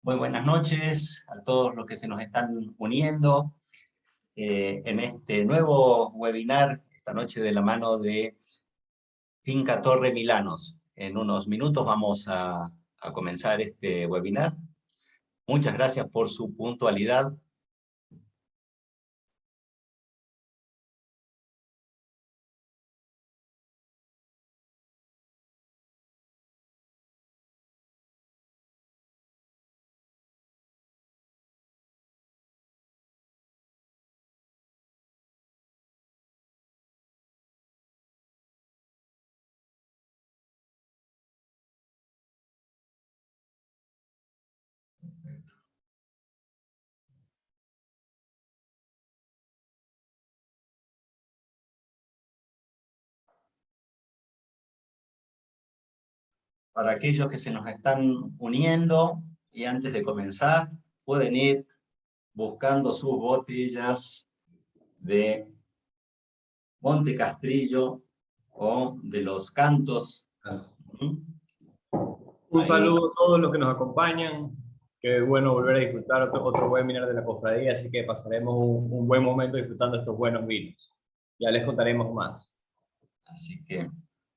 Muy buenas noches a todos los que se nos están uniendo en este nuevo webinar, esta noche de la mano de Finca Torre Milanos. En unos minutos vamos a comenzar este webinar. Muchas gracias por su puntualidad. Para aquellos que se nos están uniendo, y antes de comenzar, pueden ir buscando sus botellas de Monte Castrillo o de los Cantos. Un saludo a todos los que nos acompañan. Qué bueno volver a disfrutar otro webinar de la cofradía, así que pasaremos un buen momento disfrutando estos buenos vinos. Ya les contaremos más. Así que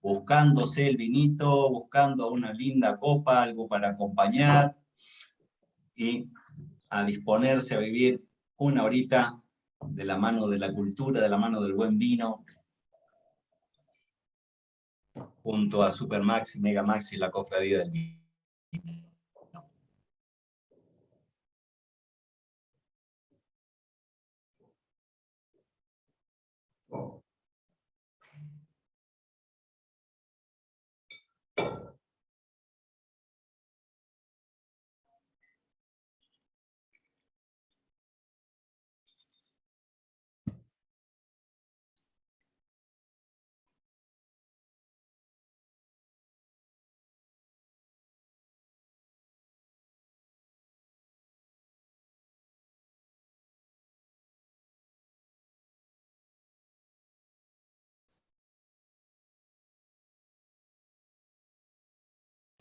buscándose el vinito, buscando una linda copa, algo para acompañar y a disponerse a vivir una horita de la mano de la cultura, de la mano del buen vino, junto a Super Maxi, Mega Maxi, la cofradía del vino.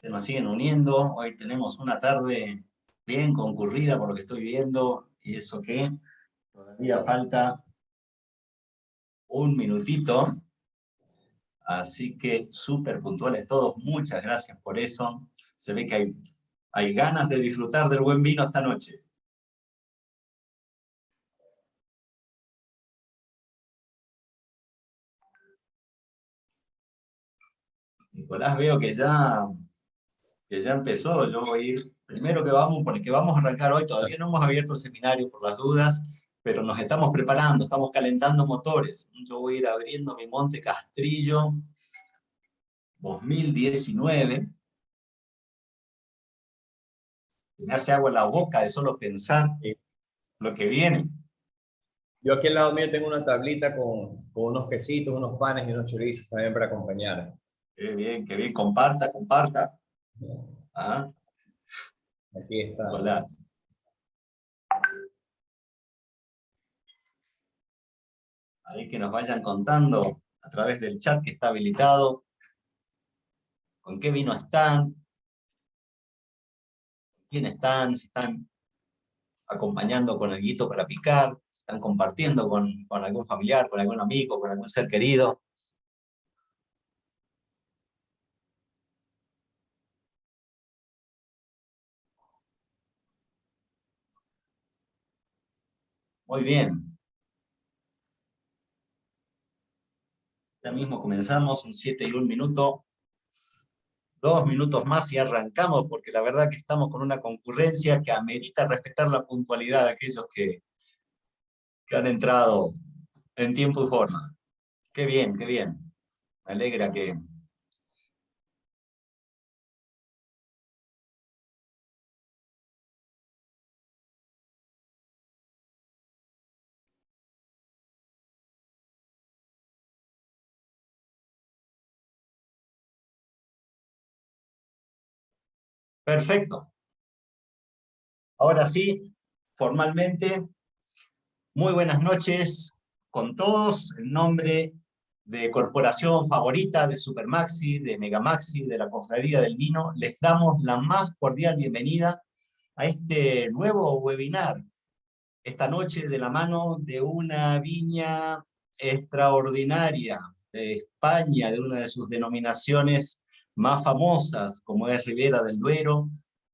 Se nos siguen uniendo. Hoy tenemos una tarde bien concurrida por lo que estoy viendo, y eso que todavía falta un minutito, así que súper puntuales todos, muchas gracias por eso. Se ve que hay ganas de disfrutar del buen vino esta noche. Nicolás, veo que ya empezó. Yo voy a ir, primero que vamos, por el que vamos a arrancar hoy, todavía no hemos abierto el seminario por las dudas, pero nos estamos preparando, estamos calentando motores. Yo voy a ir abriendo mi Monte Castrillo 2019. Me hace agua en la boca de solo pensar lo que viene. Yo aquí al lado mío tengo una tablita con unos quesitos, unos panes y unos chorizos también para acompañar. Qué bien, comparta, comparta. ¿Ah? Aquí está. Nicolás. Ahí que nos vayan contando a través del chat que está habilitado, con qué vino están, quién están, si están acompañando con alguito para picar, si están compartiendo con algún familiar, con algún amigo, con algún ser querido. Muy bien. Ya mismo comenzamos, un 7 y 1 minuto. 2 minutos más y arrancamos, porque la verdad que estamos con una concurrencia que amerita respetar la puntualidad de aquellos que han entrado en tiempo y forma. Qué bien, qué bien. Me alegra que... Perfecto. Ahora sí, formalmente, muy buenas noches con todos. En nombre de Corporación Favorita, de Supermaxi, de Megamaxi, de la Cofradía del Vino, les damos la más cordial bienvenida a este nuevo webinar, esta noche de la mano de una viña extraordinaria de España, de una de sus denominaciones más famosas, como es Ribera del Duero.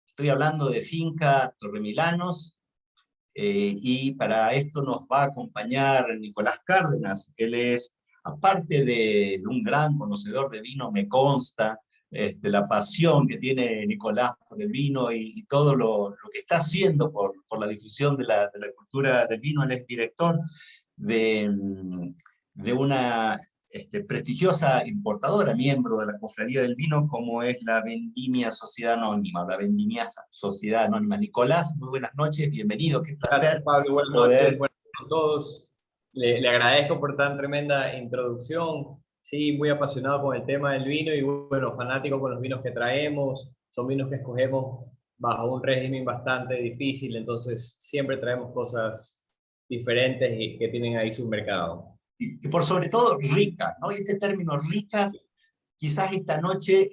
Estoy hablando de Finca Torremilanos, y para esto nos va a acompañar Nicolás Cárdenas. Él es, aparte de un gran conocedor de vino, me consta la pasión que tiene Nicolás por el vino y todo lo que está haciendo por la difusión de la cultura del vino. Él es director de, de una prestigiosa importadora, miembro de la Cofradía del Vino, como es la Vendimia Sociedad Anónima, la Vendimia Sociedad Anónima. Nicolás, muy buenas noches, bienvenido, qué Gracias, placer Pablo. Buenas noches. poder... Buenas noches a todos. Le agradezco por tan tremenda introducción. Sí, muy apasionado con el tema del vino y bueno, fanático con los vinos que traemos. Son vinos que escogemos bajo un régimen bastante difícil, entonces siempre traemos cosas diferentes y que tienen ahí su mercado. Y por sobre todo ricas, ¿no? Y este término ricas, quizás esta noche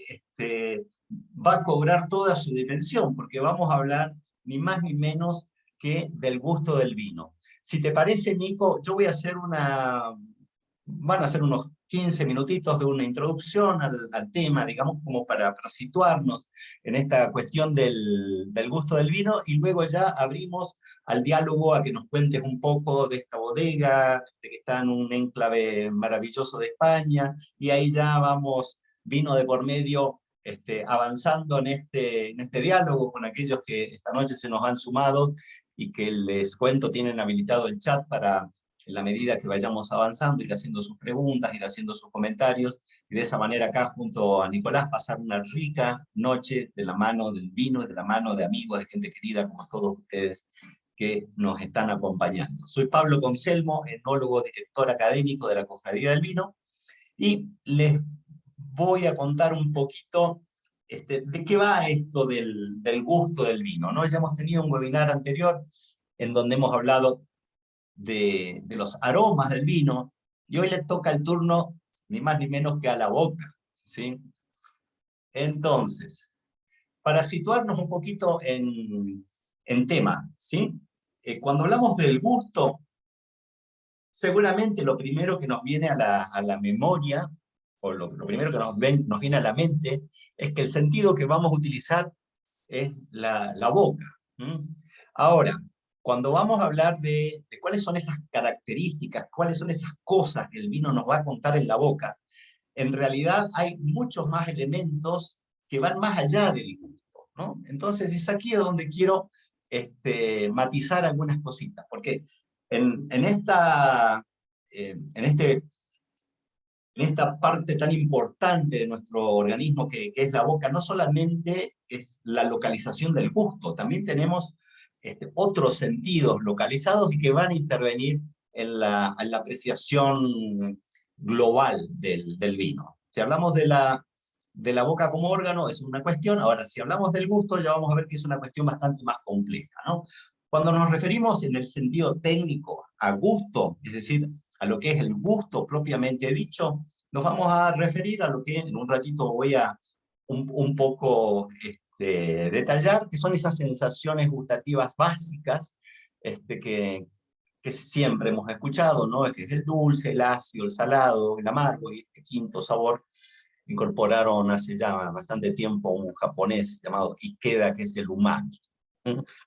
va a cobrar toda su dimensión, porque vamos a hablar ni más ni menos que del gusto del vino. Si te parece, Nico, yo voy a hacer van a ser unos 15 minutitos de una introducción al tema, digamos, como para situarnos en esta cuestión del gusto del vino, y luego ya abrimos al diálogo, a que nos cuentes un poco de esta bodega, de que está en un enclave maravilloso de España, y ahí ya vamos, vino de por medio, avanzando en este diálogo con aquellos que esta noche se nos han sumado, y que les cuento, tienen habilitado el chat para, en la medida que vayamos avanzando, ir haciendo sus preguntas, ir haciendo sus comentarios, y de esa manera acá junto a Nicolás pasar una rica noche de la mano del vino y de la mano de amigos, de gente querida como todos ustedes que nos están acompañando. Soy Pablo Conselmo, enólogo, director académico de la Cofradía del Vino, y les voy a contar un poquito de qué va esto del gusto del vino, ¿no? Ya hemos tenido un webinar anterior en donde hemos hablado de los aromas del vino, y hoy le toca el turno ni más ni menos que a la boca, ¿sí? Entonces, para situarnos un poquito en tema, ¿sí? Cuando hablamos del gusto, seguramente lo primero que nos viene a la memoria, o lo primero que nos viene a la mente, es que el sentido que vamos a utilizar es la boca. Ahora, cuando vamos a hablar de cuáles son esas características, cuáles son esas cosas que el vino nos va a contar en la boca, en realidad hay muchos más elementos que van más allá del gusto, ¿no? Entonces es aquí donde quiero matizar algunas cositas, porque en esta, en este en esta parte tan importante de nuestro organismo que es la boca, no solamente es la localización del gusto, también tenemos otros sentidos localizados y que van a intervenir en la apreciación global del vino. Si hablamos de la boca como órgano, es una cuestión. Ahora, si hablamos del gusto, ya vamos a ver que es una cuestión bastante más compleja, ¿no? Cuando nos referimos en el sentido técnico a gusto, es decir, a lo que es el gusto propiamente dicho, nos vamos a referir a lo que en un ratito voy a un poco detallar, que son esas sensaciones gustativas básicas que siempre hemos escuchado, ¿no? Que es el dulce, el ácido, el salado, el amargo, y este quinto sabor incorporaron hace ya bastante tiempo un japonés llamado Ikeda, que es el umami.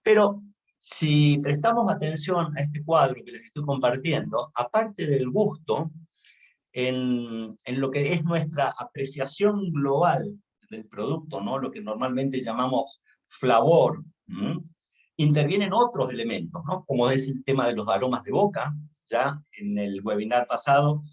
Pero si prestamos atención a este cuadro que les estoy compartiendo, aparte del gusto, en lo que es nuestra apreciación global del producto, ¿no? Lo que normalmente llamamos flavor, intervienen otros elementos, ¿no? Como es el tema de los aromas de boca. Ya en el webinar pasado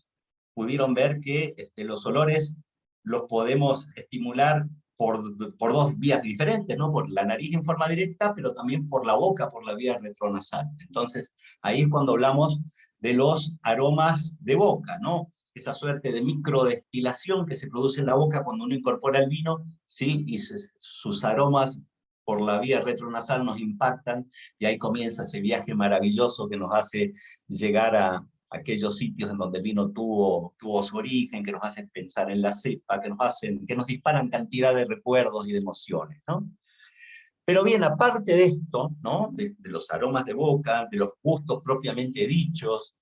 pudieron ver que los olores los podemos estimular por dos vías diferentes, ¿no? Por la nariz en forma directa, pero también por la boca, por la vía retronasal. Entonces, ahí es cuando hablamos de los aromas de boca, ¿no? Esa suerte de microdestilación que se produce en la boca cuando uno incorpora el vino, ¿sí? Y sus aromas por la vía retronasal nos impactan, y ahí comienza ese viaje maravilloso que nos hace llegar a aquellos sitios en donde el vino tuvo su origen, que nos hacen pensar en la cepa, que nos disparan cantidad de recuerdos y de emociones, ¿no? Pero bien, aparte de esto, ¿no? De los aromas de boca, de los gustos propiamente dichos,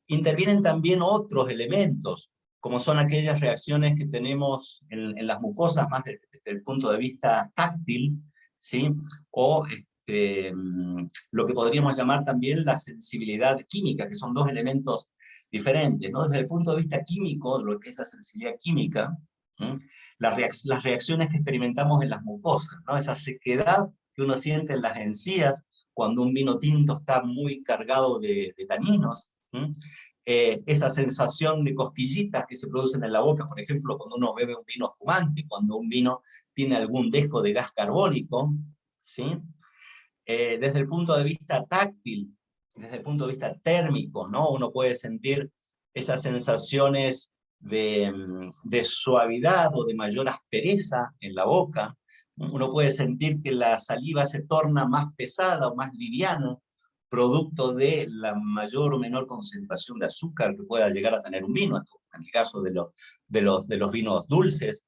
intervienen también otros elementos, como son aquellas reacciones que tenemos en las mucosas, más desde el punto de vista táctil, ¿sí? O lo que podríamos llamar también la sensibilidad química, que son dos elementos diferentes, ¿no? Desde el punto de vista químico, lo que es la sensibilidad química, ¿sí? Las reacciones que experimentamos en las mucosas, ¿no? Esa sequedad que uno siente en las encías cuando un vino tinto está muy cargado de taninos, ¿sí? Esa sensación de cosquillitas que se producen en la boca, por ejemplo, cuando uno bebe un vino espumante, cuando un vino tiene algún dejo de gas carbónico, ¿sí? Desde el punto de vista táctil, desde el punto de vista térmico, ¿no? Uno puede sentir esas sensaciones de suavidad o de mayor aspereza en la boca. Uno puede sentir que la saliva se torna más pesada o más liviana, producto de la mayor o menor concentración de azúcar que pueda llegar a tener un vino, en el caso de los vinos dulces.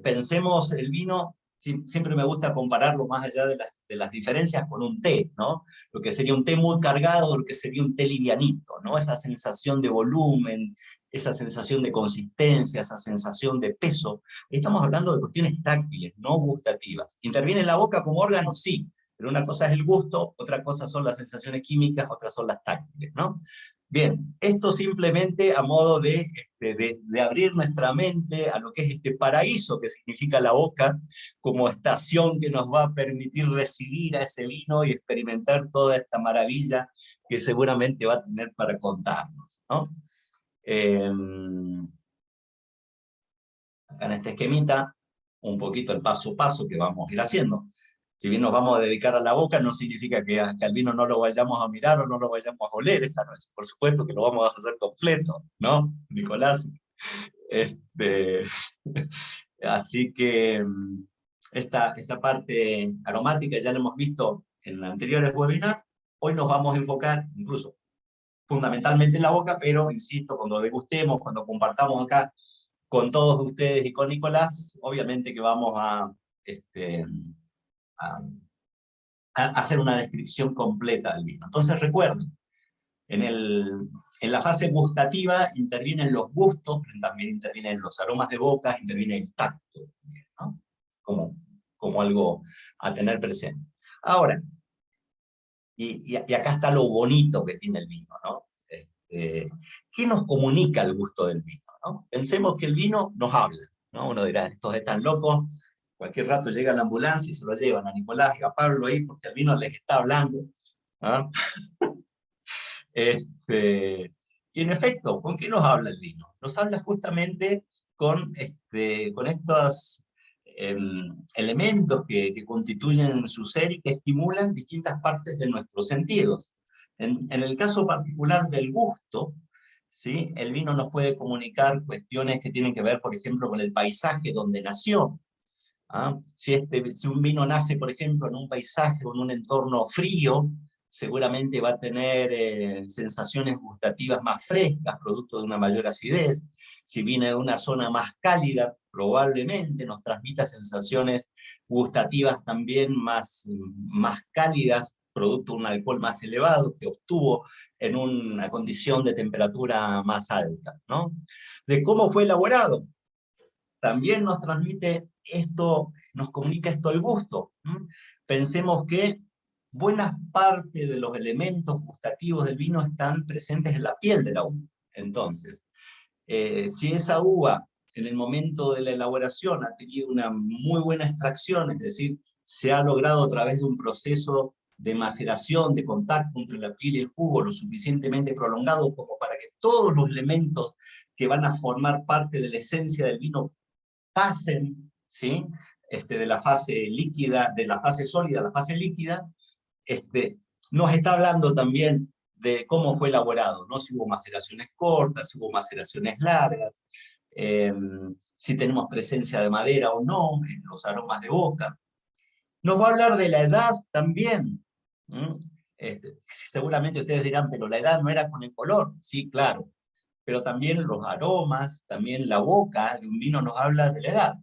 Pensemos el vino, siempre me gusta compararlo más allá de las diferencias con un té, ¿no? Lo que sería un té muy cargado, lo que sería un té livianito, ¿no? Esa sensación de volumen, esa sensación de consistencia, esa sensación de peso. Estamos hablando de cuestiones táctiles, no gustativas. ¿Interviene en la boca como órgano? Sí, pero una cosa es el gusto, otra cosa son las sensaciones químicas, otras son las táctiles, ¿no? Bien, esto simplemente a modo de abrir nuestra mente a lo que es este paraíso que significa la boca, como estación que nos va a permitir recibir a ese vino y experimentar toda esta maravilla que seguramente va a tener para contarnos, ¿no? Acá en este esquemita, un poquito el paso a paso que vamos a ir haciendo. Si bien nos vamos a dedicar a la boca, no significa que al vino no lo vayamos a mirar o no lo vayamos a oler esta noche. Por supuesto que lo vamos a hacer completo, ¿no, Nicolás? Este, así que esta parte aromática ya la hemos visto en los anteriores webinars. Hoy nos vamos a enfocar incluso fundamentalmente en la boca, pero insisto, cuando degustemos, cuando compartamos acá con todos ustedes y con Nicolás, obviamente que vamos a hacer una descripción completa del vino. Entonces recuerden, en la fase gustativa intervienen los gustos, pero también intervienen los aromas de boca, interviene el tacto, ¿no? como algo a tener presente. Ahora, y acá está lo bonito que tiene el vino, ¿no? ¿Qué nos comunica el gusto del vino, ¿no? Pensemos que el vino nos habla, ¿no? Uno dirá, estos están locos, cualquier rato llega la ambulancia y se lo llevan a Nicolás y a Pablo ahí porque el vino les está hablando, ¿no? Y en efecto, ¿con qué nos habla el vino? Nos habla justamente con estos elementos que constituyen su ser y que estimulan distintas partes de nuestros sentidos. En el caso particular del gusto, ¿sí? El vino nos puede comunicar cuestiones que tienen que ver, por ejemplo, con el paisaje donde nació. ¿Ah? Si un vino nace, por ejemplo, en un paisaje o en un entorno frío, seguramente va a tener sensaciones gustativas más frescas, producto de una mayor acidez. Si viene de una zona más cálida, probablemente nos transmita sensaciones gustativas también más cálidas, producto de un alcohol más elevado que obtuvo en una condición de temperatura más alta, ¿no? De cómo fue elaborado, también nos transmite esto, nos comunica esto el gusto. Pensemos que buena parte de los elementos gustativos del vino están presentes en la piel de la uva. Entonces, si esa uva en el momento de la elaboración ha tenido una muy buena extracción, es decir, se ha logrado a través de un proceso de maceración, de contacto entre la piel y el jugo lo suficientemente prolongado como para que todos los elementos que van a formar parte de la esencia del vino pasen, ¿sí? De la fase líquida, de la fase sólida a la fase líquida, nos está hablando también de cómo fue elaborado, ¿no? Si hubo maceraciones cortas, si hubo maceraciones largas, si tenemos presencia de madera o no, en los aromas de boca. Nos va a hablar de la edad también. Seguramente ustedes dirán, pero la edad no era con el color. Sí, claro. Pero también los aromas, también la boca de un vino nos habla de la edad.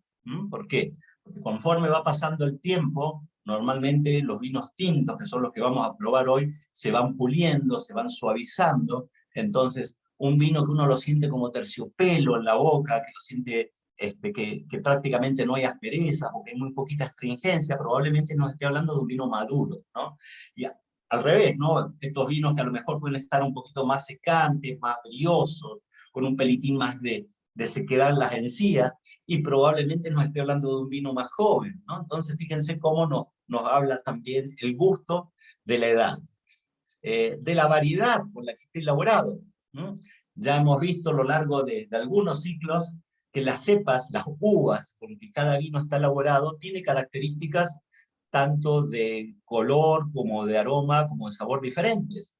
¿Por qué? Porque conforme va pasando el tiempo, normalmente los vinos tintos, que son los que vamos a probar hoy, se van puliendo, se van suavizando. Entonces, un vino que uno lo siente como terciopelo en la boca, que lo siente que prácticamente no hay asperezas o que hay muy poquita astringencia, probablemente nos esté hablando de un vino maduro, ¿no? Y al revés, ¿no? Estos vinos que a lo mejor pueden estar un poquito más secantes, más briosos, con un pelitín más de sequedad en las encías, y probablemente nos esté hablando de un vino más joven, ¿no? Entonces fíjense cómo nos habla también el gusto de la edad, de la variedad con la que esté elaborado, ¿no? Ya hemos visto a lo largo de algunos ciclos que las cepas, las uvas con que cada vino está elaborado, tiene características tanto de color como de aroma, como de sabor diferentes.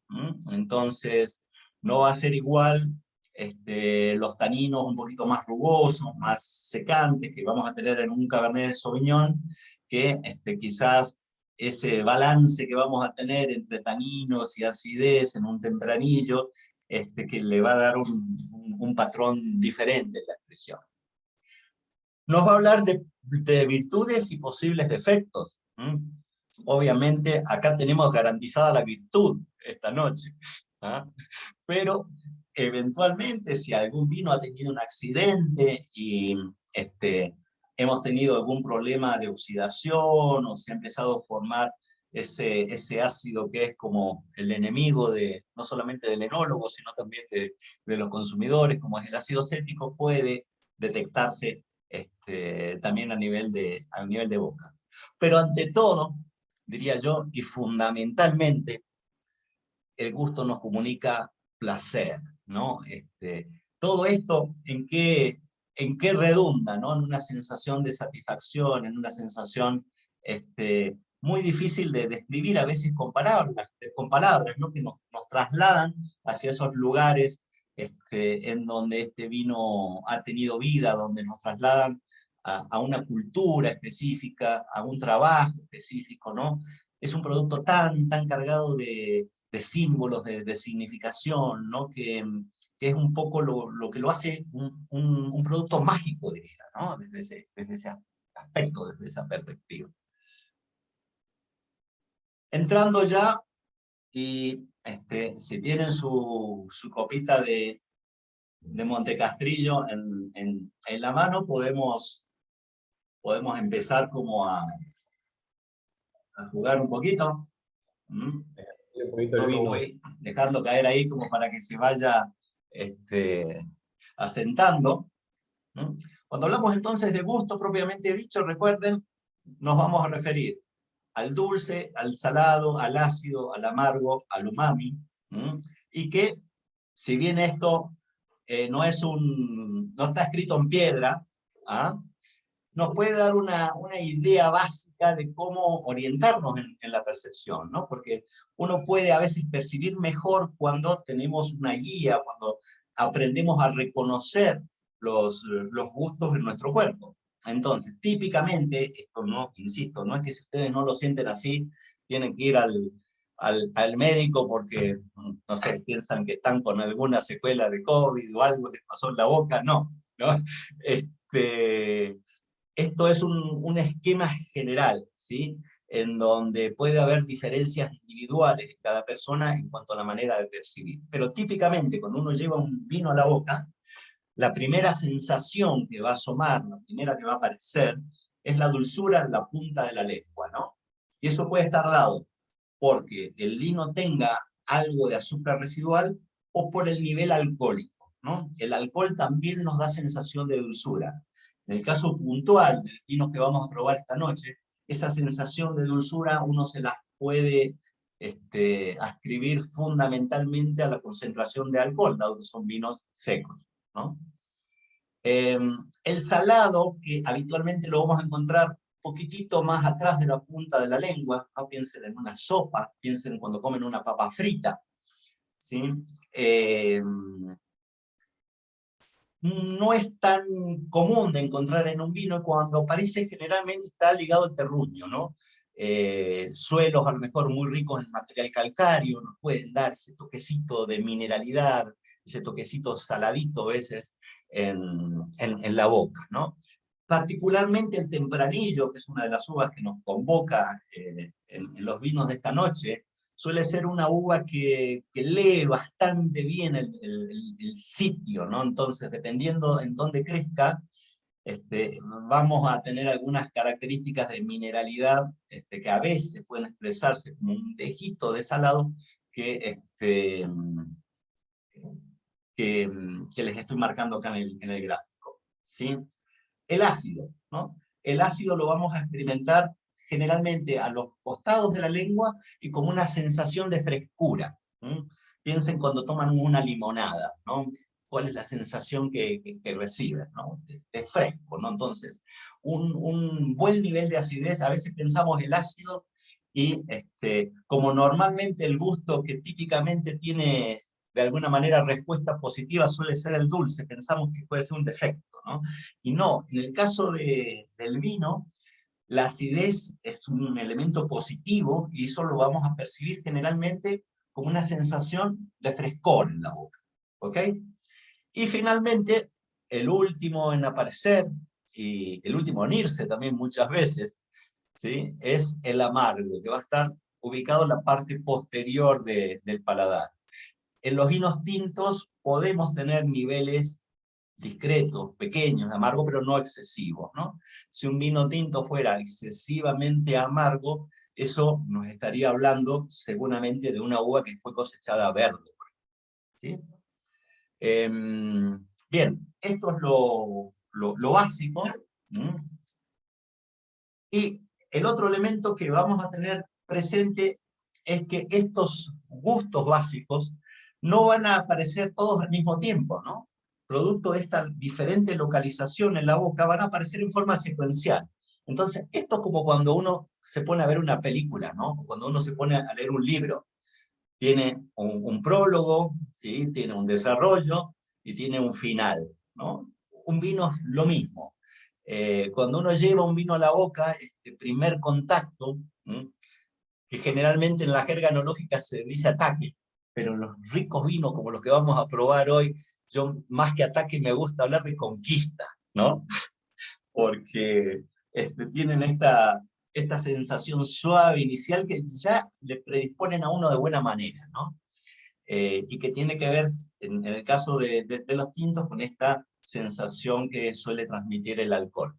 Entonces, no va a ser igual los taninos un poquito más rugosos, más secantes, que vamos a tener en un Cabernet Sauvignon, que quizás ese balance que vamos a tener entre taninos y acidez en un tempranillo, que le va a dar un patrón diferente en la expresión. Nos va a hablar de virtudes y posibles defectos. Obviamente, acá tenemos garantizada la virtud esta noche, ¿ah? Pero eventualmente, si algún vino ha tenido un accidente y hemos tenido algún problema de oxidación o se ha empezado a formar ese ácido que es como el enemigo no solamente del enólogo, sino también de los consumidores, como es el ácido cétrico, puede detectarse también a nivel de boca. Pero ante todo, diría yo, y fundamentalmente, el gusto nos comunica placer, ¿no? Todo esto, ¿en qué redunda, ¿no? En una sensación de satisfacción, en una sensación muy difícil de describir, a veces con palabras, ¿no? Que nos trasladan hacia esos lugares en donde este vino ha tenido vida, donde nos trasladan a una cultura específica, a un trabajo específico, ¿no? Es un producto tan cargado de símbolos, de significación, ¿no? Que es un poco lo que lo hace un producto mágico, diría, ¿no? Desde ese aspecto, desde esa perspectiva. Entrando ya, y si tienen su copita de Montecastrillo en la mano, podemos empezar como a jugar un poquito. Un poquito Yo el lo vino. voy dejando caer ahí como para que se vaya asentando. Cuando hablamos entonces de gusto propiamente dicho, recuerden, nos vamos a referir al dulce, al salado, al ácido, al amargo, al umami, y que si bien esto no está escrito en piedra, ¿ah? Nos puede dar una idea básica de cómo orientarnos en la percepción, ¿no? Porque uno puede a veces percibir mejor cuando tenemos una guía, cuando aprendemos a reconocer los gustos en nuestro cuerpo. Entonces, típicamente, esto no, insisto, no es que si ustedes no lo sienten así, tienen que ir al médico porque, no sé, piensan que están con alguna secuela de COVID o algo les pasó en la boca, no, ¿no? Esto es un esquema general, ¿sí? En donde puede haber diferencias individuales en cada persona en cuanto a la manera de percibir. Pero típicamente, cuando uno lleva un vino a la boca, la primera sensación que va a asomar, la primera que va a aparecer, es la dulzura en la punta de la lengua, ¿no? Y eso puede estar dado porque el vino tenga algo de azúcar residual o por el nivel alcohólico, ¿no? El alcohol también nos da sensación de dulzura. En el caso puntual del vino que vamos a probar esta noche, esa sensación de dulzura uno se la puede ascribir fundamentalmente a la concentración de alcohol, dado que son vinos secos, ¿no? El salado, que habitualmente lo vamos a encontrar un poquitito más atrás de la punta de la lengua, ¿no? Piensen en una sopa, piensen cuando comen una papa frita, ¿sí? No es tan común de encontrar en un vino, cuando aparece generalmente está ligado al terruño, ¿no? Suelos a lo mejor muy ricos en material calcáreo nos pueden dar ese toquecito de mineralidad, ese toquecito saladito a veces en la boca, ¿no? Particularmente el tempranillo, que es una de las uvas que nos convoca en los vinos de esta noche, suele ser una uva que lee bastante bien el sitio, ¿no? Entonces, dependiendo en dónde crezca, vamos a tener algunas características de mineralidad que a veces pueden expresarse como un dejito de salado que, que les estoy marcando acá en el gráfico, ¿sí? El ácido, ¿no? El ácido lo vamos a experimentar generalmente a los costados de la lengua y como una sensación de frescura. Piensen cuando toman una limonada, ¿no? ¿Cuál es la sensación que reciben, ¿no? De fresco, ¿no? Entonces, un buen nivel de acidez, a veces pensamos el ácido y como normalmente el gusto que típicamente tiene de alguna manera respuesta positiva suele ser el dulce, pensamos que puede ser un defecto, ¿no? Y no, en el caso del vino, la acidez es un elemento positivo y eso lo vamos a percibir generalmente como una sensación de frescor en la boca, ¿ok? Y finalmente, el último en aparecer, y el último en irse también muchas veces, ¿sí? Es el amargo, que va a estar ubicado en la parte posterior del paladar. En los vinos tintos podemos tener niveles discretos, pequeños, de amargo, pero no excesivos, ¿no? Si un vino tinto fuera excesivamente amargo, eso nos estaría hablando seguramente de una uva que fue cosechada verde, ¿sí? Bien, esto es lo básico. Y el otro elemento que vamos a tener presente es que estos gustos básicos no van a aparecer todos al mismo tiempo, ¿no? Producto de esta diferente localización en la boca, van a aparecer en forma secuencial. Entonces, esto es como cuando uno se pone a ver una película, ¿no? O cuando uno se pone a leer un libro. Tiene un prólogo, ¿sí? Tiene un desarrollo y tiene un final, ¿no? Un vino es lo mismo. Cuando uno lleva un vino a la boca, este primer contacto, que generalmente en la jerga enológica se dice ataque, pero en los ricos vinos como los que vamos a probar hoy, yo más que ataque me gusta hablar de conquista, ¿no? Porque tienen esta sensación suave inicial que ya le predisponen a uno de buena manera, ¿no? Y que tiene que ver, en el caso de los tintos, con esta sensación que suele transmitir el alcohol.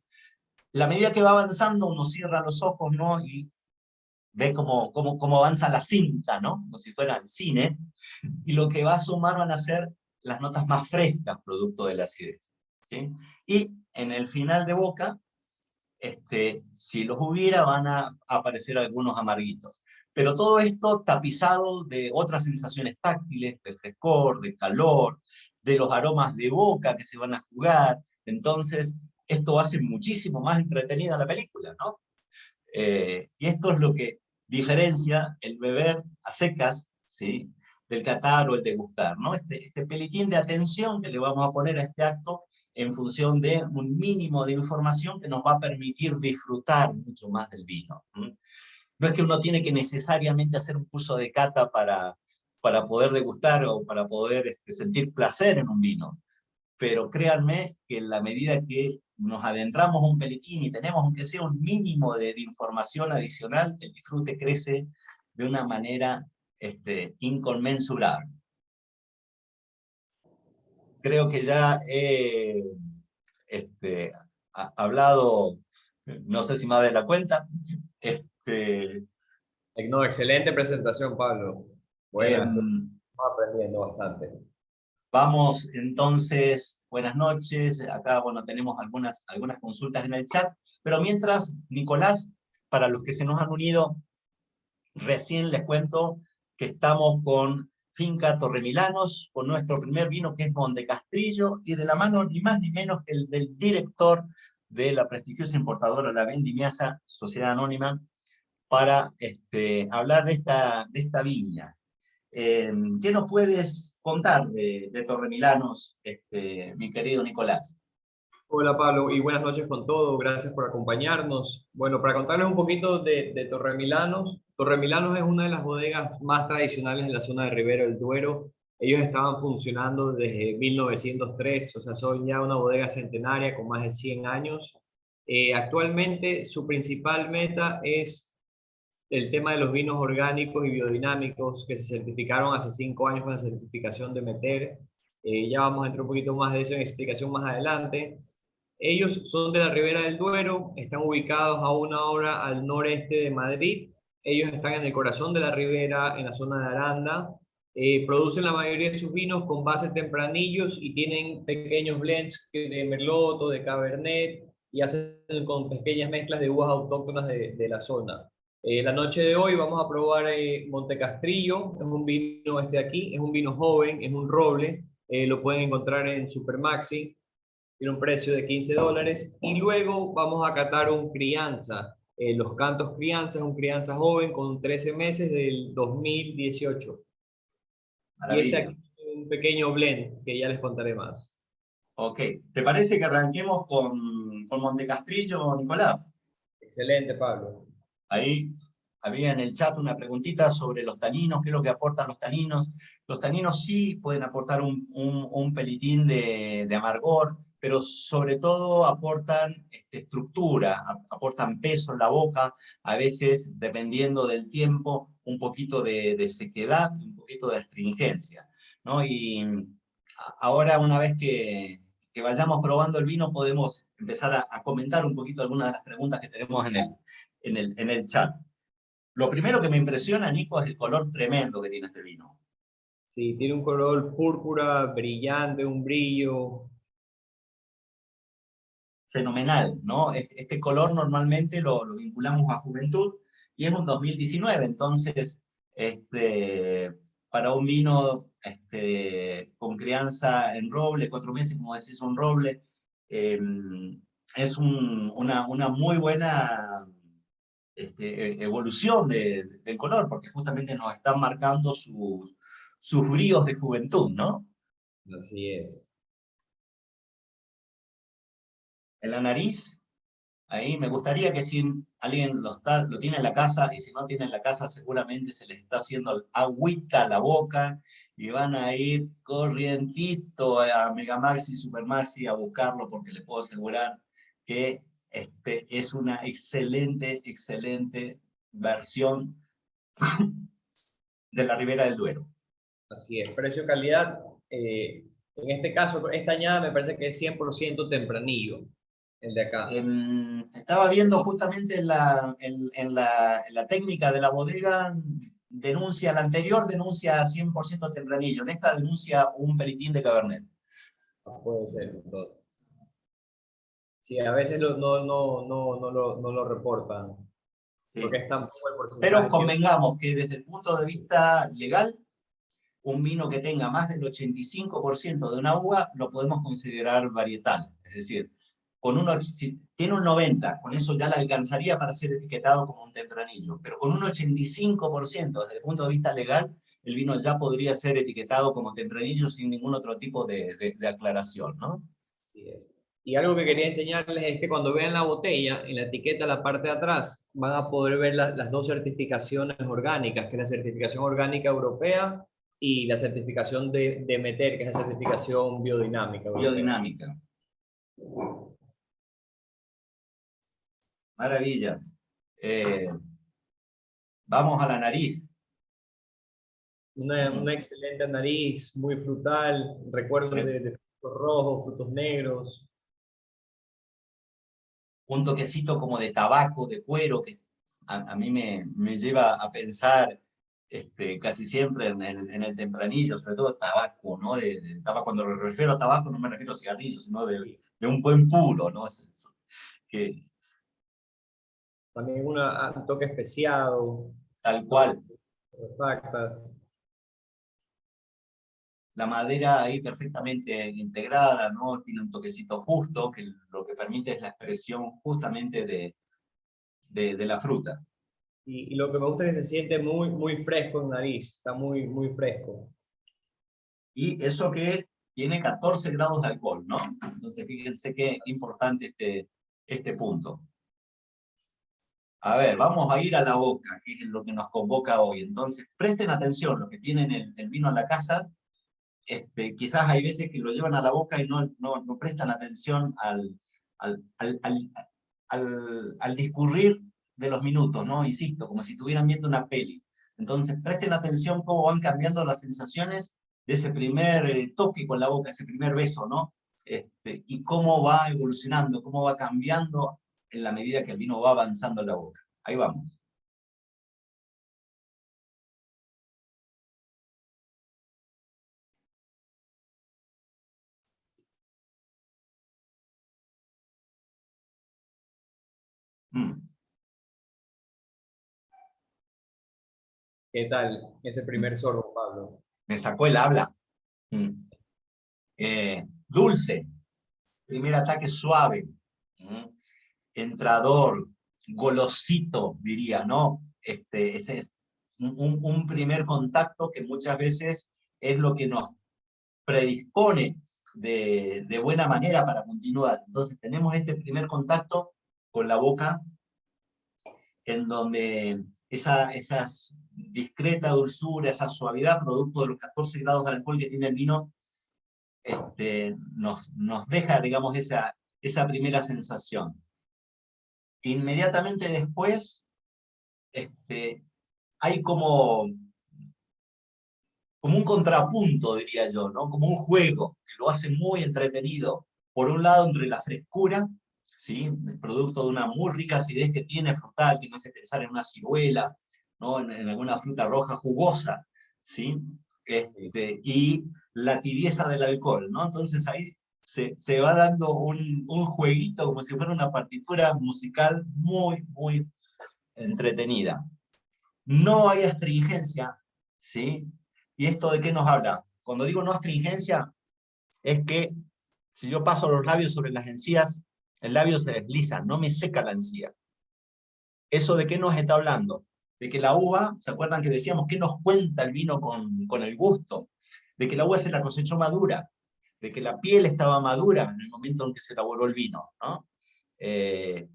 La medida que va avanzando, uno cierra los ojos, ¿no? Y ve cómo avanza la cinta, ¿no? Como si fuera el cine, y lo que va a sumar van a ser las notas más frescas, producto de la acidez, ¿sí? Y en el final de boca, si los hubiera, van a aparecer algunos amarguitos. Pero todo esto tapizado de otras sensaciones táctiles, de frescor, de calor, de los aromas de boca que se van a jugar. Entonces, esto hace muchísimo más entretenida la película, ¿no? Y esto es lo que diferencia el beber a secas, ¿sí? Del catar o el degustar, ¿no? Este pelitín de atención que le vamos a poner a este acto en función de un mínimo de información que nos va a permitir disfrutar mucho más del vino. No es que uno tiene que necesariamente hacer un curso de cata para poder degustar o para poder sentir placer en un vino, pero créanme que en la medida que nos adentramos un pelitín y tenemos aunque sea un mínimo de información adicional, el disfrute crece de una manera inconmensurable. Creo que ya he hablado, no sé si más de la cuenta. No, excelente presentación, Pablo. Buena, estamos Em, aprendiendo bastante. Vamos entonces, buenas noches. Acá, bueno, tenemos algunas consultas en el chat, pero mientras, Nicolás, para los que se nos han unido, recién les cuento que estamos con Finca Torremilanos, con nuestro primer vino que es Montecastrillo, y de la mano ni más ni menos que el del director de la prestigiosa importadora La Vendimiasa, Sociedad Anónima, para hablar de esta viña. ¿Qué nos puedes contar de Torremilanos, mi querido Nicolás? Hola Pablo y buenas noches con todo, gracias por acompañarnos. Bueno, para contarles un poquito de Torremilanos, Torremilanos es una de las bodegas más tradicionales en la zona de Ribera del Duero. Ellos estaban funcionando desde 1903, o sea, son ya una bodega centenaria con más de 100 años. Actualmente su principal meta es el tema de los vinos orgánicos y biodinámicos que se certificaron hace 5 años con la certificación de Meter. Ya vamos a entrar un poquito más de eso en explicación más adelante. Ellos son de la Ribera del Duero, están ubicados a 1 hora al noreste de Madrid. Ellos están en el corazón de la ribera, en la zona de Aranda. Producen la mayoría de sus vinos con base tempranillos y tienen pequeños blends de Merlot o de Cabernet y hacen con pequeñas mezclas de uvas autóctonas de la zona. La noche de hoy vamos a probar Montecastrillo, es un vino aquí, es un vino joven, es un roble, lo pueden encontrar en Supermaxi, tiene un precio de $15, y luego vamos a catar un crianza, los cantos crianza, es un crianza joven con 13 meses del 2018. Y este Maravilla. aquí es un pequeño blend que ya les contaré más. Ok, ¿te parece que arranquemos con Montecastrillo, Nicolás? Excelente, Pablo. Ahí había en el chat una preguntita sobre los taninos, qué es lo que aportan los taninos. Los taninos sí pueden aportar un pelitín de amargor, pero sobre todo aportan estructura, aportan peso en la boca, a veces, dependiendo del tiempo, un poquito de sequedad, un poquito de astringencia, ¿no? Y ahora, una vez que vayamos probando el vino, podemos empezar a comentar un poquito algunas de las preguntas que tenemos en el chat. Lo primero que me impresiona, Nico, es el color tremendo que tiene este vino. Sí, tiene un color púrpura, brillante, un brillo. Fenomenal, ¿no? Este color normalmente lo vinculamos a juventud y es un 2019, entonces para un vino con crianza en roble, 4 meses, como decís, un roble, es una muy buena evolución del color, porque justamente nos están marcando sus bríos de juventud, ¿no? Así es. En la nariz, ahí me gustaría que si alguien lo tiene en la casa, y si no tiene en la casa, seguramente se les está haciendo agüita a la boca, y van a ir corrientito a Megamaxi, Supermaxi a buscarlo, porque les puedo asegurar que es una excelente, excelente versión de la Ribera del Duero. Así es. Precio-calidad, en este caso, esta añada me parece que es 100% tempranillo, el de acá. Estaba viendo justamente en la técnica de la bodega, la anterior denuncia 100% tempranillo, en esta denuncia un pelitín de Cabernet. Puede ser, todo. Sí, a veces no lo reportan, porque Sí. es tan poco el Pero porcentaje. convengamos que desde el punto de vista legal, un vino que tenga más del 85% de una uva lo podemos considerar varietal. Es decir, si tiene un 90%, con eso ya le alcanzaría para ser etiquetado como un tempranillo. Pero con un 85%, desde el punto de vista legal, el vino ya podría ser etiquetado como tempranillo sin ningún otro tipo de aclaración, ¿no? Así es. Y algo que quería enseñarles es que cuando vean la botella, en la etiqueta, la parte de atrás, van a poder ver las dos certificaciones orgánicas, que es la certificación orgánica europea y la certificación de Meter, que es la certificación biodinámica europea. Biodinámica. Maravilla. Vamos a la nariz. Una excelente nariz, muy frutal, recuerdos de frutos rojos, frutos negros. Un toquecito como de tabaco, de cuero, que a mí me lleva a pensar casi siempre en el tempranillo, sobre todo tabaco, ¿no? De tabaco. Cuando me refiero a tabaco no me refiero a cigarrillos, sino de un buen puro, ¿no? Que, También un toque especiado, tal toques cual. refractas. La madera ahí perfectamente integrada, ¿no? Tiene un toquecito justo, que lo que permite es la expresión justamente de la fruta. Y lo que me gusta es que se siente muy fresco en nariz, está muy fresco. Y eso que tiene 14 grados de alcohol, ¿no? Entonces fíjense qué importante este punto. A ver, vamos a ir a la boca, que es lo que nos convoca hoy. Entonces, presten atención, los que tienen el vino en la casa, quizás hay veces que lo llevan a la boca y no prestan atención al al discurrir de los minutos, ¿no? Insisto, como si estuvieran viendo una peli. Entonces, presten atención cómo van cambiando las sensaciones de ese primer toque con la boca, ese primer beso, ¿no? Y cómo va evolucionando, cómo va cambiando en la medida que el vino va avanzando en la boca. Ahí vamos. Mm. ¿Qué tal ese primer sorbo, Pablo? Me sacó el habla. Mm. Dulce, primer ataque suave, entrador, golosito, diría, ¿no? Ese es un primer contacto que muchas veces es lo que nos predispone de buena manera para continuar. Entonces tenemos este primer contacto con la boca, en donde esa discreta dulzura, esa suavidad, producto de los 14 grados de alcohol que tiene el vino, nos deja, digamos, esa primera sensación. Inmediatamente después, hay como un contrapunto, diría yo, ¿no? Como un juego que lo hace muy entretenido. Por un lado, entre la frescura, ¿sí? El producto de una muy rica acidez que tiene frutal, que me hace pensar en una ciruela, ¿no? En alguna fruta roja jugosa, ¿sí? Y la tibieza del alcohol, ¿no? Entonces ahí se va dando un jueguito como si fuera una partitura musical muy, muy entretenida. No hay astringencia, ¿sí? ¿Y esto de qué nos habla? Cuando digo no astringencia, es que si yo paso los labios sobre las encías, el labio se desliza, no me seca la encía. ¿Eso de qué nos está hablando? De que la uva, ¿se acuerdan que decíamos qué nos cuenta el vino con el gusto? De que la uva se la cosechó madura, de que la piel estaba madura en el momento en que se elaboró el vino, ¿no? Ese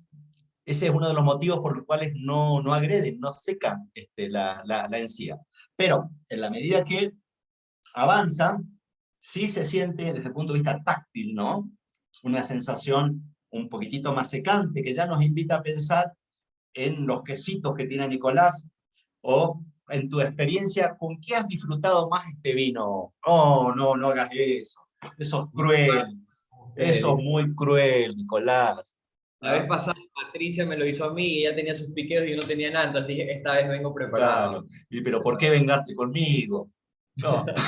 es uno de los motivos por los cuales no agreden, no secan la encía. Pero en la medida que avanza, sí se siente desde el punto de vista táctil, ¿no? Una sensación un poquitito más secante que ya nos invita a pensar en los quesitos que tiene Nicolás, o en tu experiencia, ¿con qué has disfrutado más este vino? Oh, no hagas eso. Eso es cruel. Eso es muy cruel, Nicolás. La vez ¿Ah? pasada Patricia me lo hizo a mí y ella tenía sus piqueos y yo no tenía nada, entonces dije, esta vez vengo preparado. Claro. Pero ¿por qué vengarte conmigo? No. Este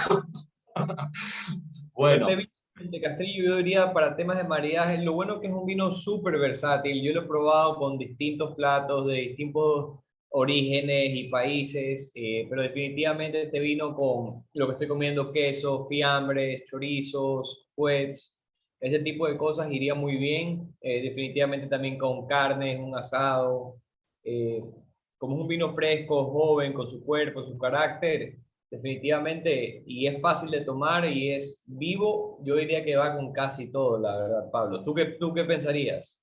Bueno, vino de Castrillo, yo diría para temas de maridaje, lo bueno que es un vino súper versátil. Yo lo he probado con distintos platos de distintos orígenes y países, pero definitivamente este vino con lo que estoy comiendo, queso, fiambres, chorizos, fuets, ese tipo de cosas iría muy bien. Definitivamente también con carnes, un asado. eh, Como es un vino fresco, joven, con su cuerpo, su carácter. Definitivamente, y es fácil de tomar y es vivo, yo diría que va con casi todo, la verdad, Pablo. ¿Tú qué pensarías?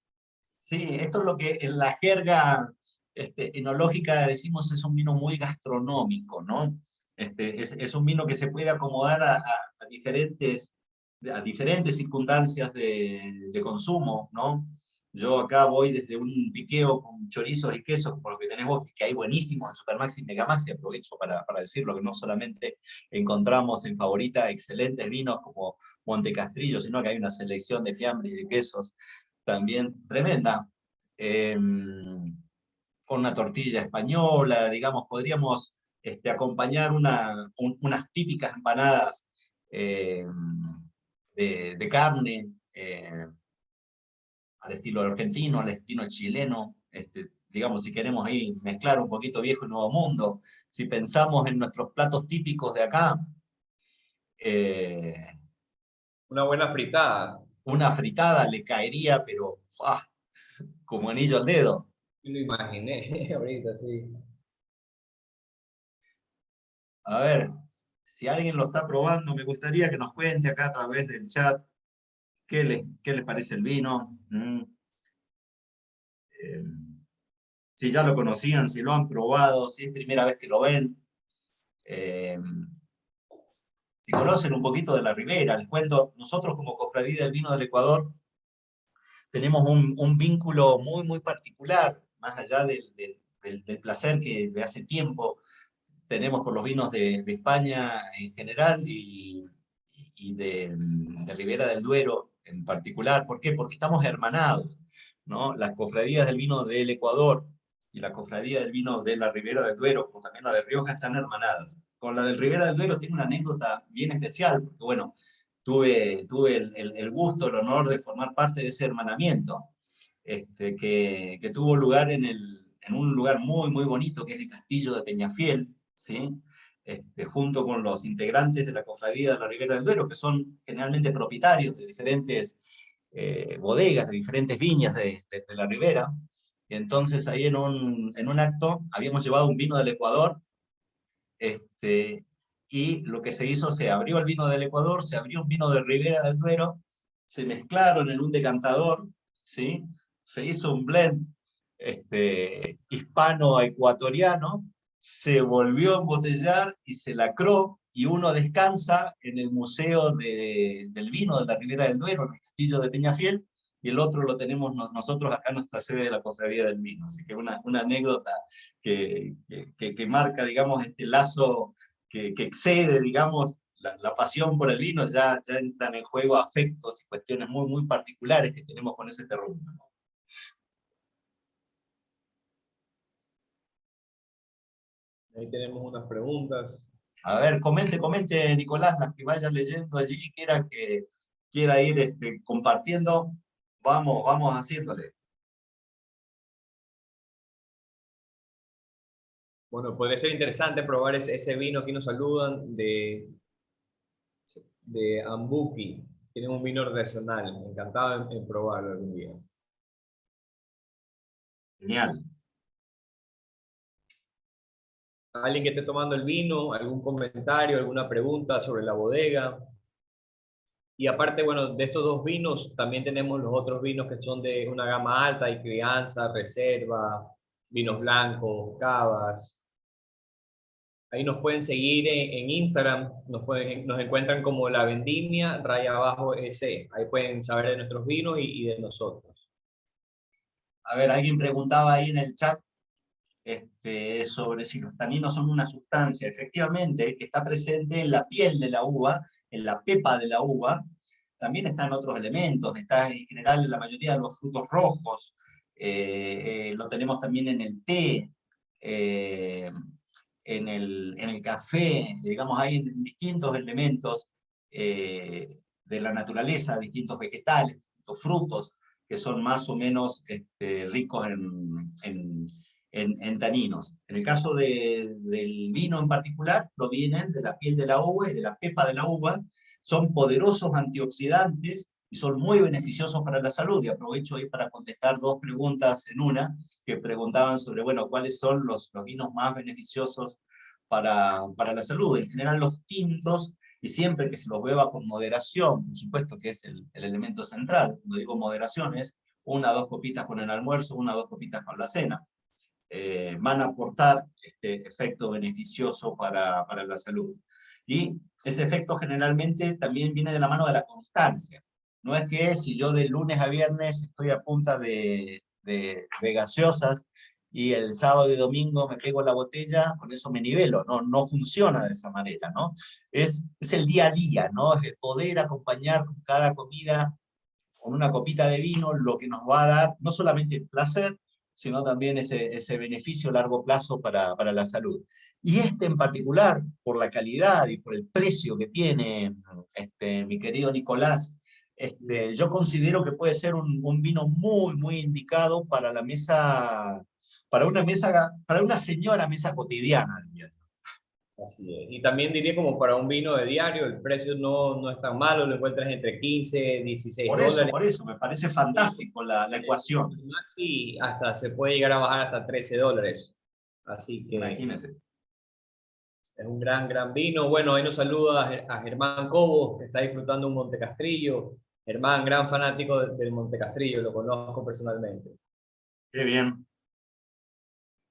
sí, esto es lo que en la jerga enológica decimos es un vino muy gastronómico, ¿no? Es un vino que se puede acomodar a diferentes circunstancias de consumo, ¿no? Yo acá voy desde un piqueo con chorizos y quesos, como lo que tenés vos, que hay buenísimos en Supermaxi y Megamaxi, aprovecho para decirlo, que no solamente encontramos en Favorita excelentes vinos como Montecastrillo, sino que hay una selección de fiambres y de quesos también tremenda, con una tortilla española, digamos, podríamos acompañar unas típicas empanadas eh, de carne, al estilo argentino, al estilo chileno, digamos, si queremos ahí mezclar un poquito viejo y nuevo mundo, si pensamos en nuestros platos típicos de acá, eh, Una buena fritada. una fritada le caería, pero como anillo al dedo. Me lo imaginé ahorita, sí. A ver, si alguien lo está probando, me gustaría que nos cuente acá a través del chat qué les parece el vino. Eh, si ya lo conocían, si lo han probado, si es primera vez que lo ven. Eh, si conocen un poquito de la Ribera, les cuento, nosotros como Cofradía del Vino del Ecuador tenemos un vínculo muy, muy particular, más allá del placer que de hace tiempo tenemos por los vinos de España en general y de Ribera del Duero en particular. ¿Por qué? Porque estamos hermanados, ¿no? Las cofradías del vino del Ecuador y la cofradía del vino de la Ribera del Duero, como también la de Rioja, están hermanadas. Con la del Ribera del Duero tengo una anécdota bien especial, porque bueno, tuve el gusto, el honor de formar parte de ese hermanamiento, que tuvo lugar en un lugar muy, muy bonito, que es el Castillo de Peñafiel, ¿sí? Junto con los integrantes de la cofradía de la Ribera del Duero, que son generalmente propietarios de diferentes bodegas, de diferentes viñas de la Ribera. Y entonces ahí en un acto habíamos llevado un vino del Ecuador, y lo que se hizo, se abrió el vino del Ecuador, se abrió un vino de Ribera del Duero, se mezclaron en un decantador, ¿sí? Se hizo un blend hispano-ecuatoriano, se volvió a embotellar y se lacró, y uno descansa en el Museo del Vino de la Ribera del Duero, en el Castillo de Peñafiel, y el otro lo tenemos nosotros acá en nuestra sede de la Cofradía del Vino. Así que una anécdota que marca, digamos, este lazo que excede, digamos, la pasión por el vino. Ya entran en juego afectos y cuestiones muy, muy particulares que tenemos con ese terreno, ¿no? Ahí tenemos unas preguntas. A ver, comente, Nicolás, las que vayan leyendo allí, quiera ir compartiendo, vamos haciéndole. Bueno, podría ser interesante probar ese vino. Aquí nos saludan de Ambuki. Tienen un vino artesanal. Encantado en probarlo algún día. Genial. ¿Alguien que esté tomando el vino? ¿Algún comentario? ¿Alguna pregunta sobre la bodega? Y aparte, bueno, de estos dos vinos, también tenemos los otros vinos que son de una gama alta, y crianza, reserva, vinos blancos, cavas. Ahí nos pueden seguir en Instagram, nos encuentran como La Vendimia, raya abajo EC. Ahí pueden saber de nuestros vinos y de nosotros. A ver, alguien preguntaba ahí en el chat sobre si los taninos son una sustancia, efectivamente, que está presente en la piel de la uva, en la pepa de la uva. También están otros elementos, está en general en la mayoría de los frutos rojos, lo tenemos también en el té, eh, en el café, digamos, hay distintos elementos de la naturaleza, distintos vegetales, distintos frutos, que son más o menos ricos en taninos. En el caso del vino en particular, provienen de la piel de la uva y de la pepa de la uva, son poderosos antioxidantes y son muy beneficiosos para la salud. Y aprovecho ahí para contestar dos preguntas en una, que preguntaban sobre, bueno, cuáles son los vinos más beneficiosos para la salud. En general los tintos, y siempre que se los beba con moderación, por supuesto que es el elemento central. Cuando digo moderación es 1 o 2 copitas con el almuerzo, 1 o 2 copitas con la cena. Van a aportar este efecto beneficioso para la salud. Y ese efecto generalmente también viene de la mano de la constancia. No es que si yo de lunes a viernes estoy a punta de gaseosas y el sábado y domingo me pego la botella, con eso me nivelo. No funciona de esa manera, ¿no? Es el día a día, ¿no? Es el poder acompañar con cada comida, con una copita de vino, lo que nos va a dar no solamente el placer, sino también ese beneficio a largo plazo para la salud. Y en particular, por la calidad y por el precio que tiene mi querido Nicolás, yo considero que puede ser un vino muy, muy indicado para la mesa, para una señora mesa cotidiana. Así es. Y también diría como para un vino de diario, el precio no es tan malo, lo encuentras entre 15, 16 dólares. Por eso, me parece fantástico la ecuación. Y hasta se puede llegar a bajar hasta 13 dólares. Así que Imagínense. es un gran vino. Bueno, ahí nos saluda a Germán Cobo, que está disfrutando un Montecastrillo. Germán, gran fanático del Montecastrillo, lo conozco personalmente. Qué bien,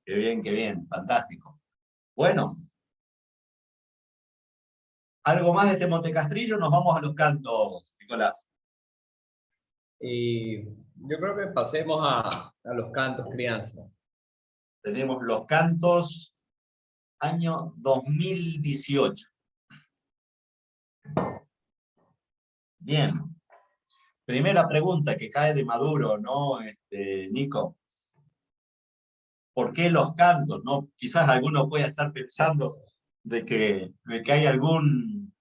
qué bien, fantástico. Bueno, algo más de este Montecastrillo, nos vamos a los cantos, Nicolás. Y yo creo que pasemos a los cantos crianza. Tenemos los cantos año 2018. Bien. Primera pregunta que cae de maduro, ¿no, Nico? ¿Por qué los cantos? ¿No? Quizás alguno pueda estar pensando de que hay algún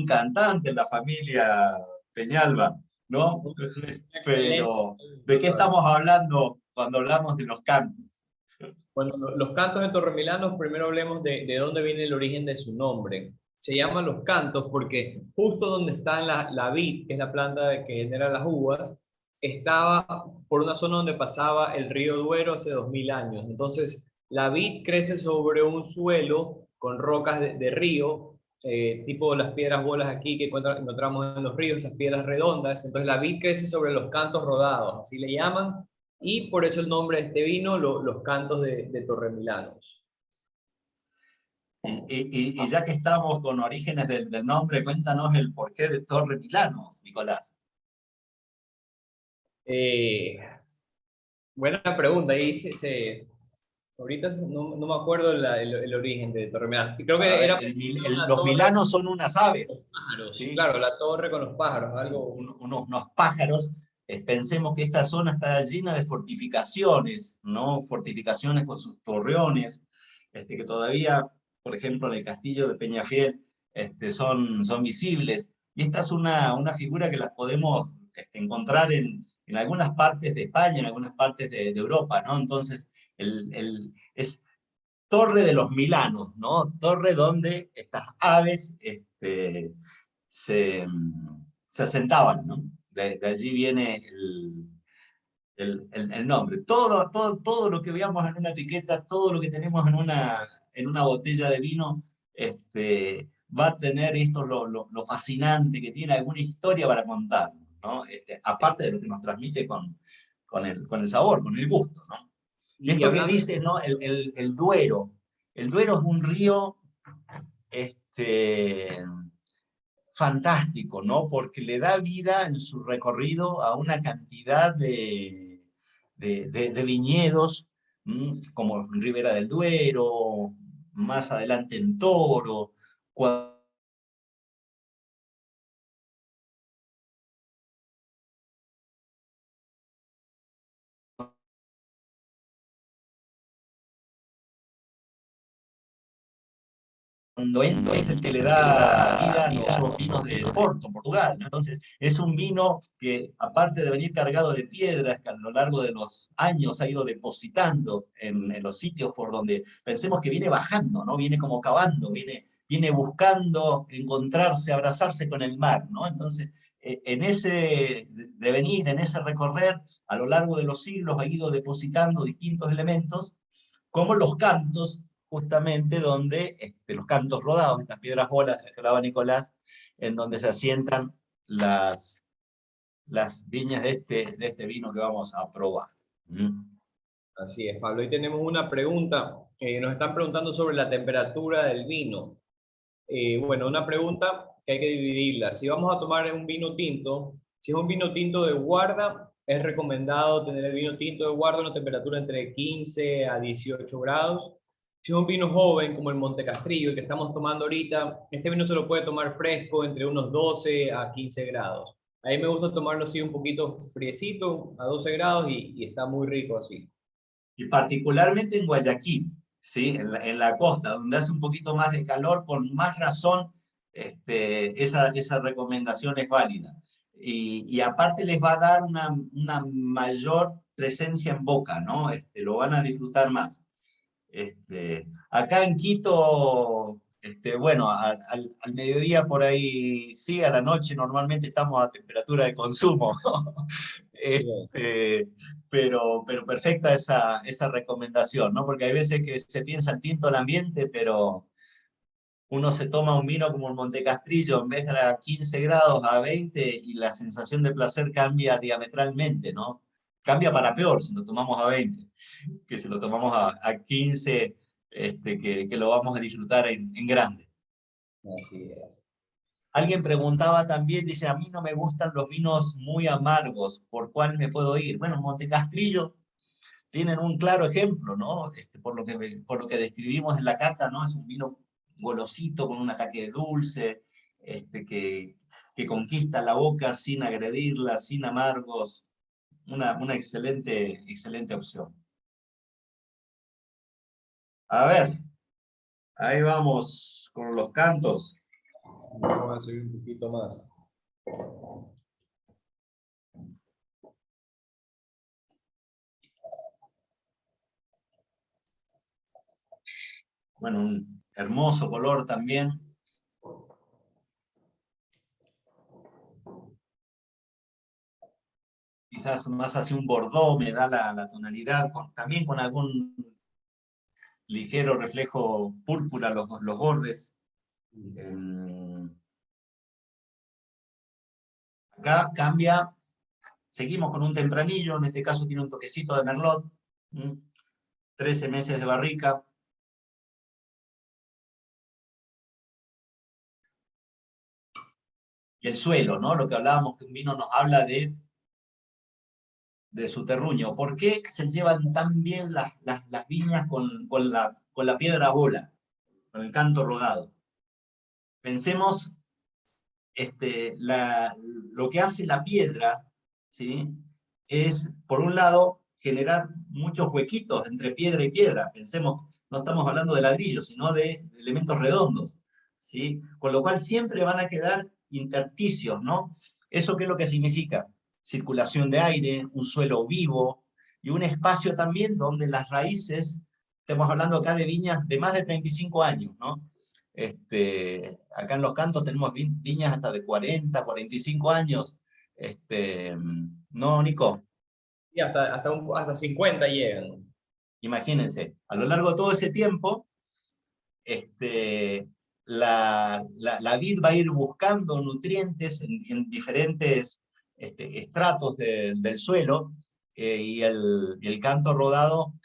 cantante en la familia Peñalba, ¿no? Excelente Pero, ¿de qué pregunta. estamos hablando cuando hablamos de los cantos? Bueno, los cantos de Torremilano, primero hablemos de dónde viene el origen de su nombre. Se llaman los cantos porque justo donde está la vid, que es la planta que genera las uvas, estaba por una zona donde pasaba el río Duero hace 2000 años. Entonces, la vid crece sobre un suelo con rocas de río, tipo las piedras bolas aquí que encontramos en los ríos, esas piedras redondas. Entonces, la vid crece sobre los cantos rodados, así le llaman, y por eso el nombre de este vino, los cantos de Torremilanos. Y ya que estamos con orígenes del nombre, cuéntanos el porqué de Torre Milano, Nicolás. Eh, Buena pregunta. Ahorita no me acuerdo el origen de Torremilanos. Creo A que ver, era una los torre milanos son unas con aves, pájaros. ¿sí? Claro, la torre con los pájaros, algo. Unos pájaros. Pensemos que esta zona está llena de fortificaciones, ¿no? Fortificaciones con sus torreones, que todavía, por ejemplo, en el castillo de Peñafiel, son visibles. Y esta es una figura que las podemos encontrar en algunas partes de España, en algunas partes de Europa, ¿no? Entonces, es Torre de los Milanos, ¿no? Torre donde estas aves se, se asentaban, ¿no? De allí viene el nombre. Todo lo que veamos en una etiqueta, todo lo que tenemos en una botella de vino, va a tener esto lo fascinante que tiene alguna historia para contar, ¿no? Aparte de lo que nos transmite con el sabor, con el gusto, ¿no? Y Y esto que hablando, dices, ¿no? El Duero. El Duero es un río este, fantástico, ¿no? Porque le da vida en su recorrido a una cantidad de viñedos, como en Ribera del Duero, más adelante en Toro, cuando es el que le da vida a los vinos de Porto, Portugal, ¿no? Entonces, es un vino que, aparte de venir cargado de piedras, que a lo largo de los años ha ido depositando en los sitios por donde pensemos que viene bajando, ¿no? Viene como cavando, viene buscando encontrarse, abrazarse con el mar, ¿no? Entonces, en ese devenir, en ese recorrer, a lo largo de los siglos ha ido depositando distintos elementos, como los cantos, justamente donde los cantos rodados, estas piedras bolas que hablaba Nicolás, en donde se asientan las viñas de este vino que vamos a probar. así es, Pablo. Hoy tenemos una pregunta. Nos están preguntando sobre la temperatura del vino. Bueno, una pregunta que hay que dividirla. Si vamos a tomar un vino tinto, si es un vino tinto de guarda, es recomendado tener el vino tinto de guarda a una temperatura entre 15 a 18 grados. Si es un vino joven, como el Montecastrillo, el que estamos tomando ahorita, este vino se lo puede tomar fresco entre unos 12 a 15 grados. A mí me gusta tomarlo así un poquito friecito, a 12 grados, y está muy rico así. Y particularmente en Guayaquil, ¿sí? En la costa, donde hace un poquito más de calor, con más razón, esa recomendación es válida. Y aparte les va a dar una mayor presencia en boca, ¿no? Lo van a disfrutar más. Acá en Quito, bueno, al mediodía por ahí, sí, a la noche normalmente estamos a temperatura de consumo. Bien. Pero perfecta esa recomendación, ¿no? Porque hay veces que se piensa en tinto al ambiente, pero uno se toma un vino como el Montecastrillo, en vez de a 15 grados a 20, y la sensación de placer cambia diametralmente, ¿no? Cambia para peor si lo tomamos a 20, que si lo tomamos a 15, que lo vamos a disfrutar en grande. Así es. Alguien preguntaba también, dice, a mí no me gustan los vinos muy amargos, ¿por cuál me puedo ir? Bueno, Montecastrillo tienen un claro ejemplo, ¿no? Por lo que describimos en la cata, ¿no? Es un vino golosito, con un ataque de dulce, que conquista la boca sin agredirla, sin amargos. Una excelente, excelente opción. A ver, ahí vamos con los cantos. Vamos a subir un poquito más. Bueno, un hermoso color también. Quizás más hacia un bordó me da la tonalidad, también con algún ligero reflejo púrpura los bordes. Acá cambia, seguimos con un tempranillo, en este caso tiene un toquecito de merlot, 13 meses de barrica. Y el suelo, ¿no? Lo que hablábamos, que un vino nos habla de su terruño. ¿Por qué se llevan tan bien las viñas con la piedra bola, con el canto rodado? Pensemos lo que hace la piedra, ¿sí? Es, por un lado, generar muchos huequitos entre piedra y piedra. Pensemos, no estamos hablando de ladrillos, sino de elementos redondos, ¿sí? Con lo cual siempre van a quedar intersticios, ¿no? ¿Eso qué es lo que significa? Circulación de aire, un suelo vivo, y un espacio también donde las raíces, estamos hablando acá de viñas de más de 35 años, ¿no? Acá en Los Cantos tenemos viñas hasta de 40, 45 años. ¿No, Nico? Y hasta 50 llegan. Imagínense, a lo largo de todo ese tiempo, la vid va a ir buscando nutrientes en diferentes estratos del suelo, y el canto rodado,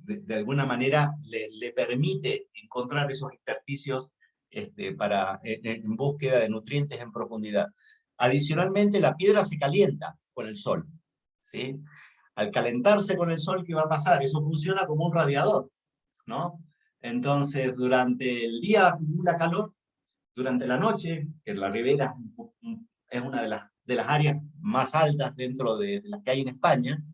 de alguna manera le permite encontrar esos intersticios, en búsqueda de nutrientes en profundidad. Adicionalmente, la piedra se calienta con el sol, ¿sí? Al calentarse con el sol, ¿qué va a pasar? Eso funciona como un radiador, ¿no? Entonces, durante el día acumula calor, durante la noche, que la ribera es una de las áreas más altas dentro de las que hay en España,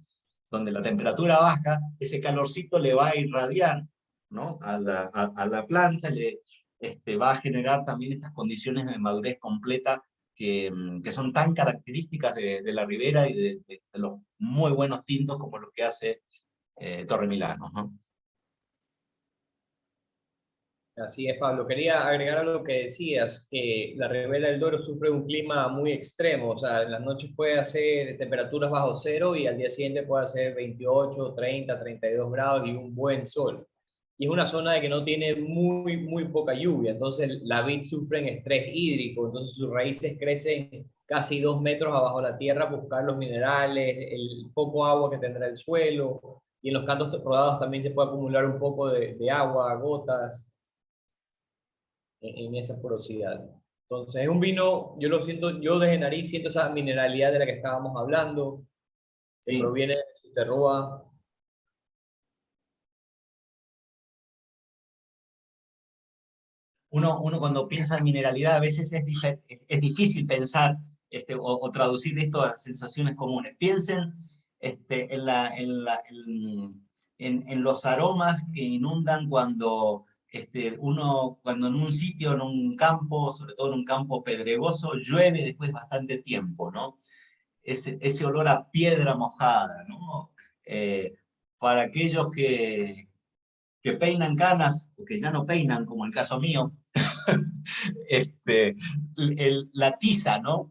donde la temperatura baja, ese calorcito le va a irradiar, ¿no? a la planta, va a generar también estas condiciones de madurez completa que son tan características de la ribera y de los muy buenos tintos como los que hace Torre Milano, ¿no? Así es, Pablo. Quería agregar a lo que decías, que la Ribera del Duero sufre un clima muy extremo, o sea, en las noches puede hacer temperaturas bajo cero y al día siguiente puede hacer 28, 30, 32 grados y un buen sol. Y es una zona de que no tiene muy poca lluvia, entonces la vid sufre en estrés hídrico, entonces sus raíces crecen casi 2 metros abajo de la tierra para buscar los minerales, el poco agua que tendrá el suelo, y en los cantos rodados también se puede acumular un poco de agua, gotas en esa porosidad. Entonces es un vino, yo lo siento, yo desde nariz siento esa mineralidad de la que estábamos hablando, que Sí. proviene de su terroir. Uno cuando piensa en mineralidad a veces es difícil pensar, o traducir esto a sensaciones comunes. Piensen, en los aromas que inundan cuando en un sitio, en un campo, sobre todo en un campo pedregoso, llueve después de bastante tiempo, ¿no? Ese olor a piedra mojada, ¿no? Eh, para aquellos que peinan canas, o que ya no peinan, como el caso mío, la tiza, ¿no?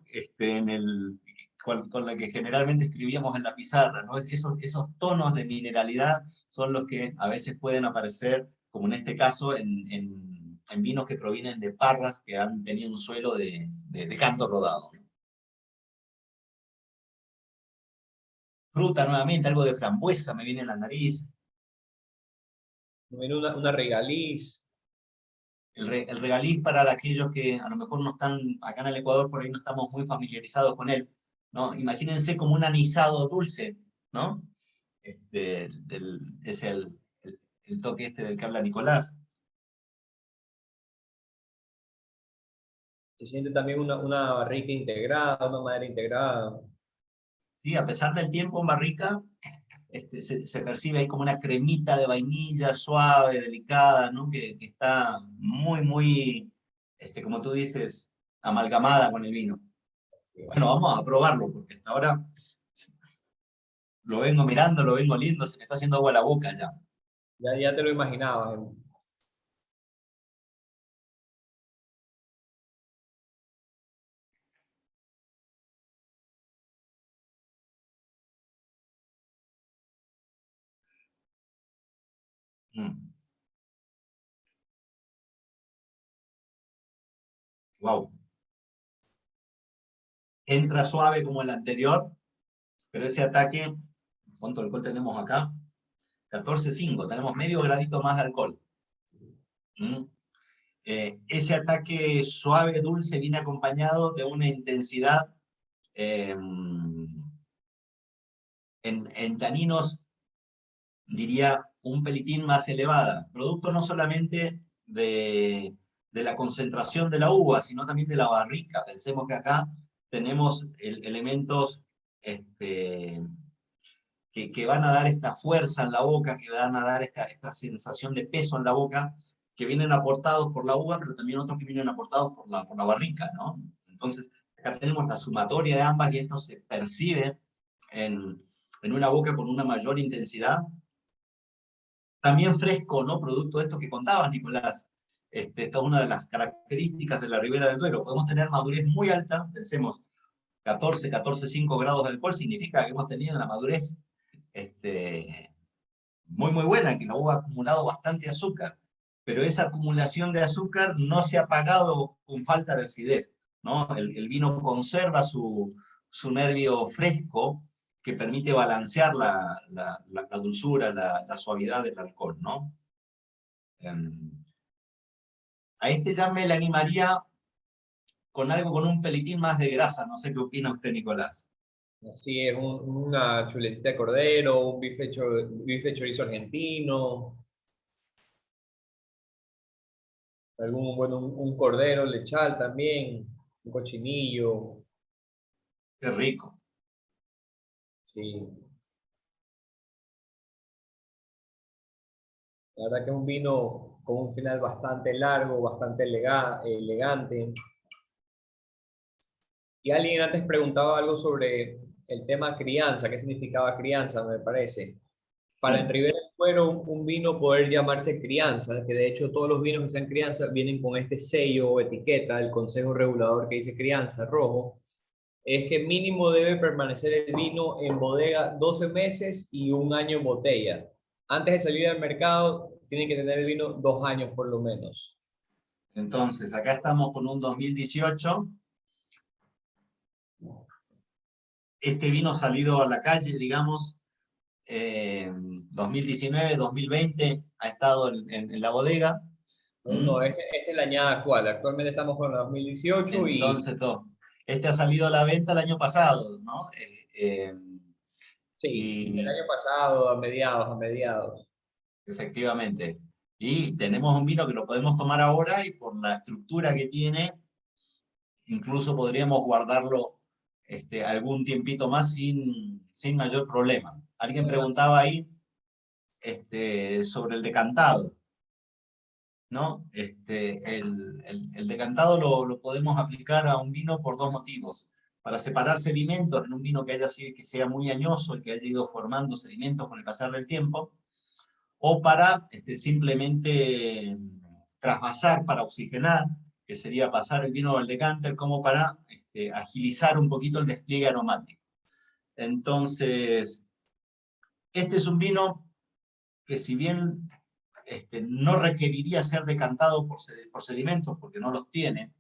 Con la que generalmente escribíamos en la pizarra, ¿no? Esos tonos de mineralidad son los que a veces pueden aparecer, como en este caso, en vinos que provienen de parras que han tenido un suelo de canto rodado, ¿no? Fruta nuevamente, algo de frambuesa me viene en la nariz. Viene una regaliz. el regaliz para aquellos que a lo mejor no están acá en el Ecuador, por ahí no estamos muy familiarizados con él, ¿no? Imagínense como un anisado dulce, ¿no? Es el toque este del que habla Nicolás. Se siente también una barrica integrada, una madera integrada. Sí, a pesar del tiempo en barrica, se percibe ahí como una cremita de vainilla suave, delicada, ¿no? Que está muy, muy, como tú dices, amalgamada con el vino. Bueno, vamos a probarlo, porque hasta ahora lo vengo mirando, lo vengo oliendo, se me está haciendo agua la boca ya. Ya te lo imaginabas. Wow. Entra suave como el anterior, pero ese ataque, ¿cuánto alcohol tenemos acá? 14,5, tenemos medio gradito más de alcohol. Ese ataque suave, dulce, viene acompañado de una intensidad en taninos, diría, un pelitín más elevada, producto no solamente de la concentración de la uva, sino también de la barrica. Pensemos que acá tenemos elementos que van a dar esta fuerza en la boca, que van a dar esta sensación de peso en la boca, que vienen aportados por la uva, pero también otros que vienen aportados por la barrica, ¿no? Entonces, acá tenemos la sumatoria de ambas y esto se percibe en una boca con una mayor intensidad. También fresco, ¿no? Producto de esto que contabas, Nicolás. Esta es una de las características de la Ribera del Duero. Podemos tener madurez muy alta, pensemos, 14,5 grados de alcohol, significa que hemos tenido una madurez muy, muy buena, que la uva ha acumulado bastante azúcar, pero esa acumulación de azúcar no se ha pagado con falta de acidez, ¿no? El vino conserva su nervio fresco, que permite balancear la dulzura, la suavidad del alcohol, ¿no? A ya me le animaría con algo con un pelitín más de grasa, no sé qué opina usted, Nicolás. Así es, una chuletita de cordero, un bife chorizo argentino, un cordero lechal también, un cochinillo. Qué rico. Sí. La verdad que es un vino con un final bastante largo, bastante elegante. Y alguien antes preguntaba algo sobre el tema crianza, qué significaba crianza, me parece. Para en Ribera del Duero un vino poder llamarse crianza, que de hecho todos los vinos que sean crianza vienen con este sello o etiqueta del Consejo Regulador que dice crianza rojo, es que mínimo debe permanecer el vino en bodega 12 meses y un año en botella. Antes de salir al mercado, tiene que tener el vino 2 años por lo menos. Entonces, acá estamos con un 2018. Este vino salido a la calle, digamos, 2019, 2020, ha estado en la bodega. No, esta es la añada actual. Actualmente estamos con la 2018 y Entonces, este ha salido a la venta el año pasado, ¿no? sí, el año pasado, a mediados. Efectivamente. Y tenemos un vino que lo podemos tomar ahora y por la estructura que tiene, incluso podríamos guardarlo algún tiempito más sin mayor problema. Alguien preguntaba ahí sobre el decantado, ¿no? El decantado lo podemos aplicar a un vino por dos motivos. Para separar sedimentos en un vino que sea muy añoso y que haya ido formando sedimentos con el pasar del tiempo, o para simplemente trasvasar, para oxigenar, que sería pasar el vino al decanter, como para agilizar un poquito el despliegue aromático. Entonces, este es un vino que si bien no requeriría ser decantado por sedimentos, porque no los tiene,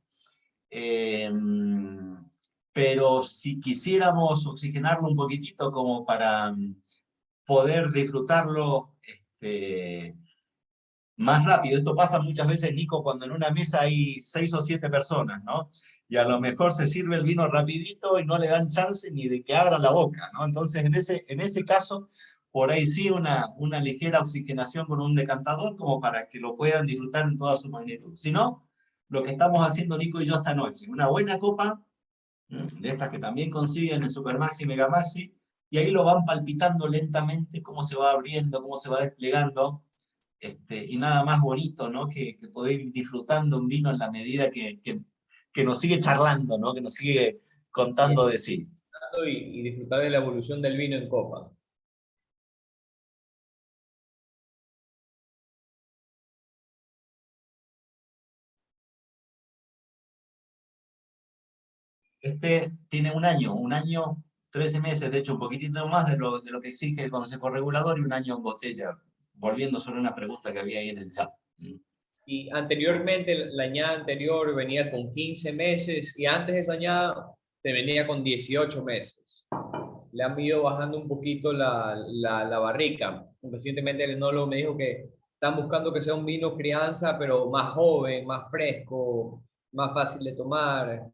pero si quisiéramos oxigenarlo un poquitito como para poder disfrutarlo más rápido. Esto pasa muchas veces, Nico, cuando en una mesa hay 6 o 7 personas, ¿no? Y a lo mejor se sirve el vino rapidito y no le dan chance ni de que abra la boca, ¿no? Entonces, en ese caso, por ahí sí una ligera oxigenación con un decantador como para que lo puedan disfrutar en toda su magnitud. Si no, lo que estamos haciendo Nico y yo esta noche, una buena copa, de estas que también consiguen en Supermaxi y Megamaxi, y ahí lo van palpitando lentamente cómo se va abriendo, cómo se va desplegando, y nada más bonito, ¿no? Que poder ir disfrutando un vino en la medida que nos sigue charlando, ¿no? Que nos sigue Así contando es, de sí. y disfrutar de la evolución del vino en copa. Este tiene un año, 13 meses, de hecho un poquitito más de lo que exige el Consejo Regulador y un año en botella, volviendo sobre una pregunta que había ahí en el chat. Y anteriormente, la añada anterior venía con 15 meses y antes de esa añada te venía con 18 meses. Le han ido bajando un poquito la barrica. Recientemente el enólogo me dijo que están buscando que sea un vino crianza, pero más joven, más fresco, más fácil de tomar,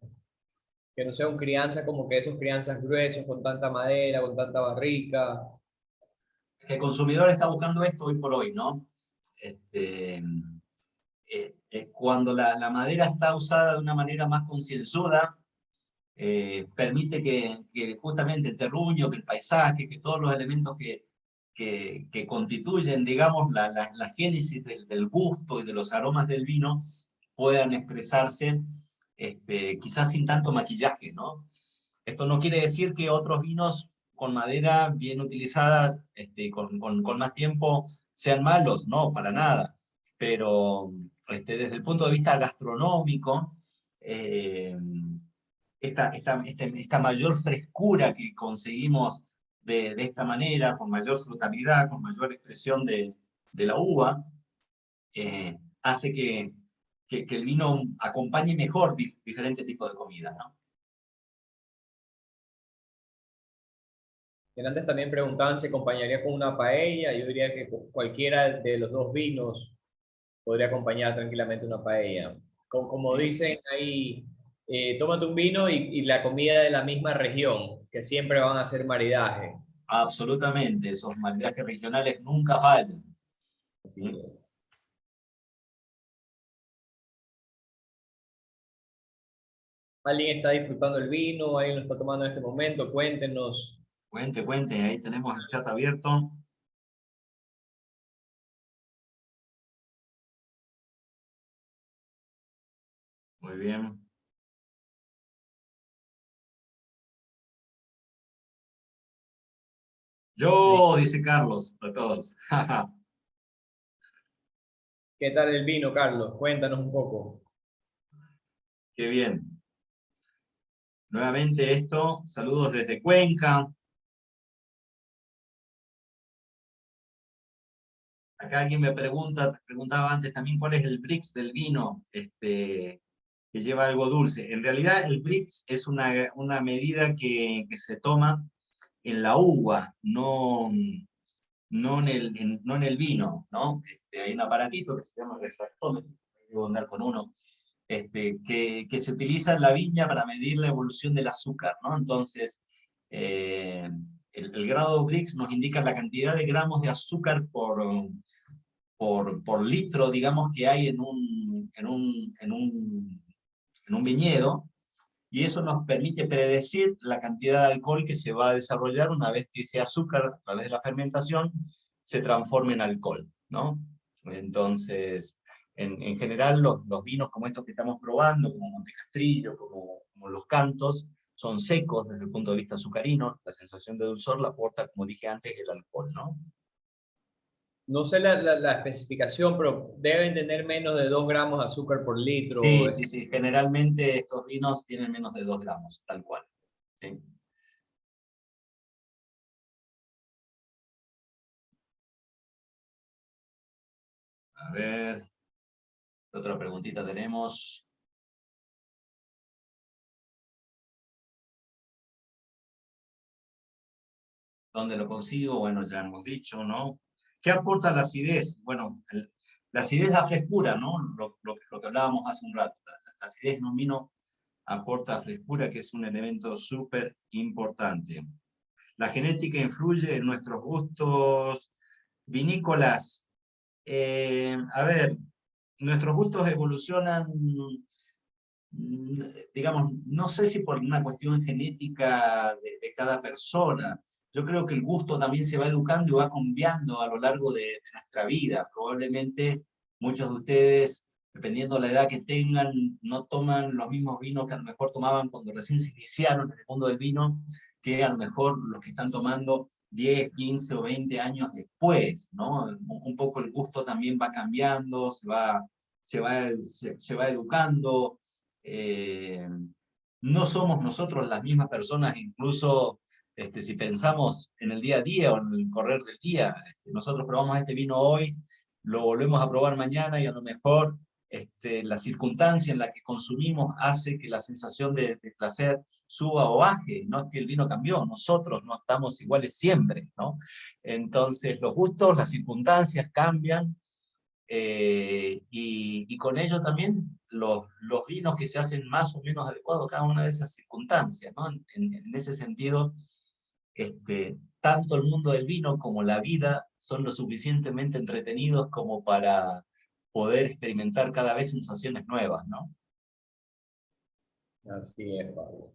que no sea un crianza como que esos crianzas gruesos, con tanta madera, con tanta barrica. El consumidor está buscando esto hoy por hoy, ¿no? Cuando la madera está usada de una manera más concienzuda, permite que justamente el terruño, que el paisaje, que todos los elementos que constituyen, digamos, la génesis del gusto y de los aromas del vino puedan expresarse quizás sin tanto maquillaje, ¿no? Esto no quiere decir que otros vinos con madera bien utilizada, con más tiempo, sean malos, no, para nada. Pero desde el punto de vista gastronómico, eh, esta mayor frescura que conseguimos de esta manera, con mayor frutalidad, con mayor expresión de la uva, hace que el vino acompañe mejor diferentes tipos de comida, ¿no? Y antes también preguntaban si acompañaría con una paella. Yo diría que cualquiera de los dos vinos podría acompañar tranquilamente una paella. Como Sí, dicen ahí, tómate un vino y la comida de la misma región, que siempre van a ser maridaje. absolutamente, esos maridajes regionales nunca fallan. Así ¿Sí? es. ¿Alguien está disfrutando el vino? ¿Alguien lo está tomando en este momento? Cuéntenos. Cuente, cuente, ahí tenemos el chat abierto. Muy bien. Yo, dice Carlos, a todos. ¿Qué tal el vino, Carlos? Cuéntanos un poco. Qué bien. Nuevamente esto, saludos desde Cuenca. Acá alguien me preguntaba antes también cuál es el Brix del vino, que lleva algo dulce. En realidad el Brix es una medida que se toma en la uva, no en el vino, ¿no? Hay un aparatito que se llama refractómetro, debo andar con uno, que se utiliza en la viña para medir la evolución del azúcar, ¿no? Entonces, eh, el grado Brix nos indica la cantidad de gramos de azúcar por litro, digamos, que hay en un viñedo, y eso nos permite predecir la cantidad de alcohol que se va a desarrollar una vez que ese azúcar, a través de la fermentación, se transforme en alcohol, ¿no? Entonces, en general, los vinos como estos que estamos probando, como Montecastrillo, como los Cantos, son secos desde el punto de vista azucarino. La sensación de dulzor la aporta, como dije antes, el alcohol, ¿no? No sé la especificación, pero deben tener menos de 2 gramos de azúcar por litro. Sí, sí, sí. Generalmente estos vinos tienen menos de 2 gramos, tal cual. ¿Sí? A ver, ¿qué otra preguntita tenemos? ¿Dónde lo consigo? Bueno, ya hemos dicho, ¿no? ¿Qué aporta la acidez? Bueno, La acidez da frescura, ¿no? Lo que hablábamos hace un rato. La acidez en un vino aporta frescura, que es un elemento súper importante. La genética influye en nuestros gustos vinícolas. A ver, nuestros gustos evolucionan, digamos, no sé si por una cuestión genética de cada persona. Yo creo que el gusto también se va educando y va cambiando a lo largo de nuestra vida. Probablemente muchos de ustedes, dependiendo de la edad que tengan, no toman los mismos vinos que a lo mejor tomaban cuando recién se iniciaron en el mundo del vino, que a lo mejor los que están tomando 10, 15 o 20 años después, ¿no? Un poco el gusto también va cambiando, se va educando. No somos nosotros las mismas personas, incluso si pensamos en el día a día o en el correr del día. Nosotros probamos este vino hoy, lo volvemos a probar mañana y a lo mejor la circunstancia en la que consumimos hace que la sensación de placer suba o baje. No es que el vino cambió, nosotros no estamos iguales siempre, ¿no? Entonces los gustos, las circunstancias cambian, y con ello también los vinos que se hacen más o menos adecuados a cada una de esas circunstancias, ¿no? En ese sentido, tanto el mundo del vino como la vida son lo suficientemente entretenidos como para poder experimentar cada vez sensaciones nuevas, ¿no? Así es, Pablo.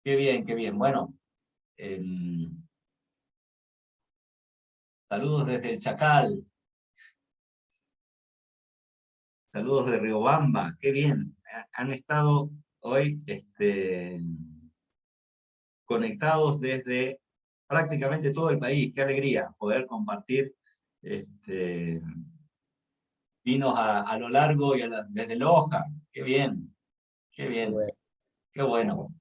Qué bien, qué bien. Bueno, saludos desde el Chacal, saludos de Riobamba, qué bien. Han estado hoy conectados desde prácticamente todo el país. Qué alegría poder compartir vinos a lo largo y desde Loja. Qué bien, qué bien, Bueno, qué bueno.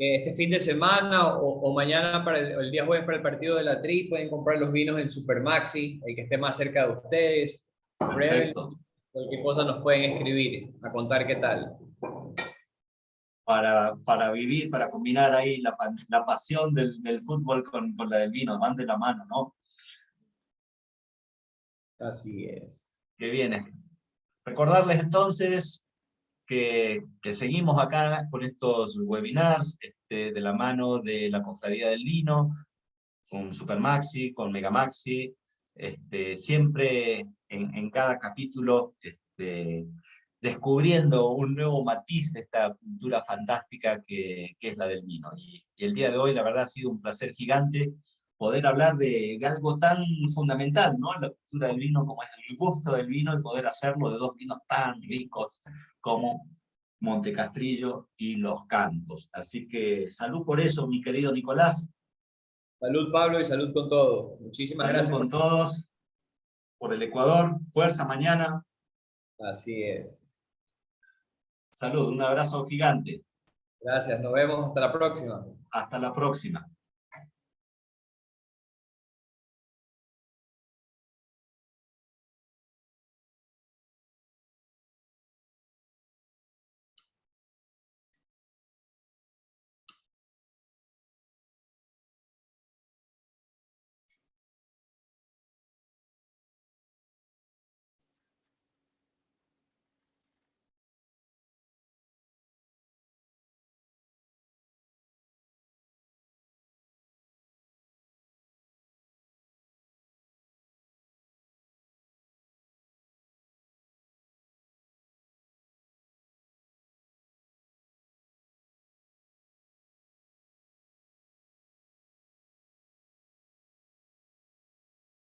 este fin de semana o mañana, el día jueves para el partido de la Tri, pueden comprar los vinos en Supermaxi, el que esté más cerca de ustedes. Prueben, Perfecto. cualquier cosa nos pueden escribir a contar qué tal. Para vivir, para combinar ahí la pasión del fútbol con la del vino, van de la mano, ¿no? Así es. Qué bien. Recordarles entonces que seguimos acá con estos webinars de la mano de la Cofradía del Vino, con Supermaxi, con Megamaxi, siempre en cada capítulo descubriendo un nuevo matiz de esta cultura fantástica que es la del vino. Y el día de hoy, la verdad, ha sido un placer gigante poder hablar de algo tan fundamental, ¿no? La cultura del vino, como es el gusto del vino, y poder hacerlo de dos vinos tan ricos como Montecastrillo y Los Cantos. Así que salud por eso, mi querido Nicolás. Salud, Pablo, y salud con todo. Muchísimas Salud gracias. con todos, por el Ecuador, fuerza mañana. Así es. Salud, un abrazo gigante. Gracias, nos vemos hasta la próxima. Hasta la próxima.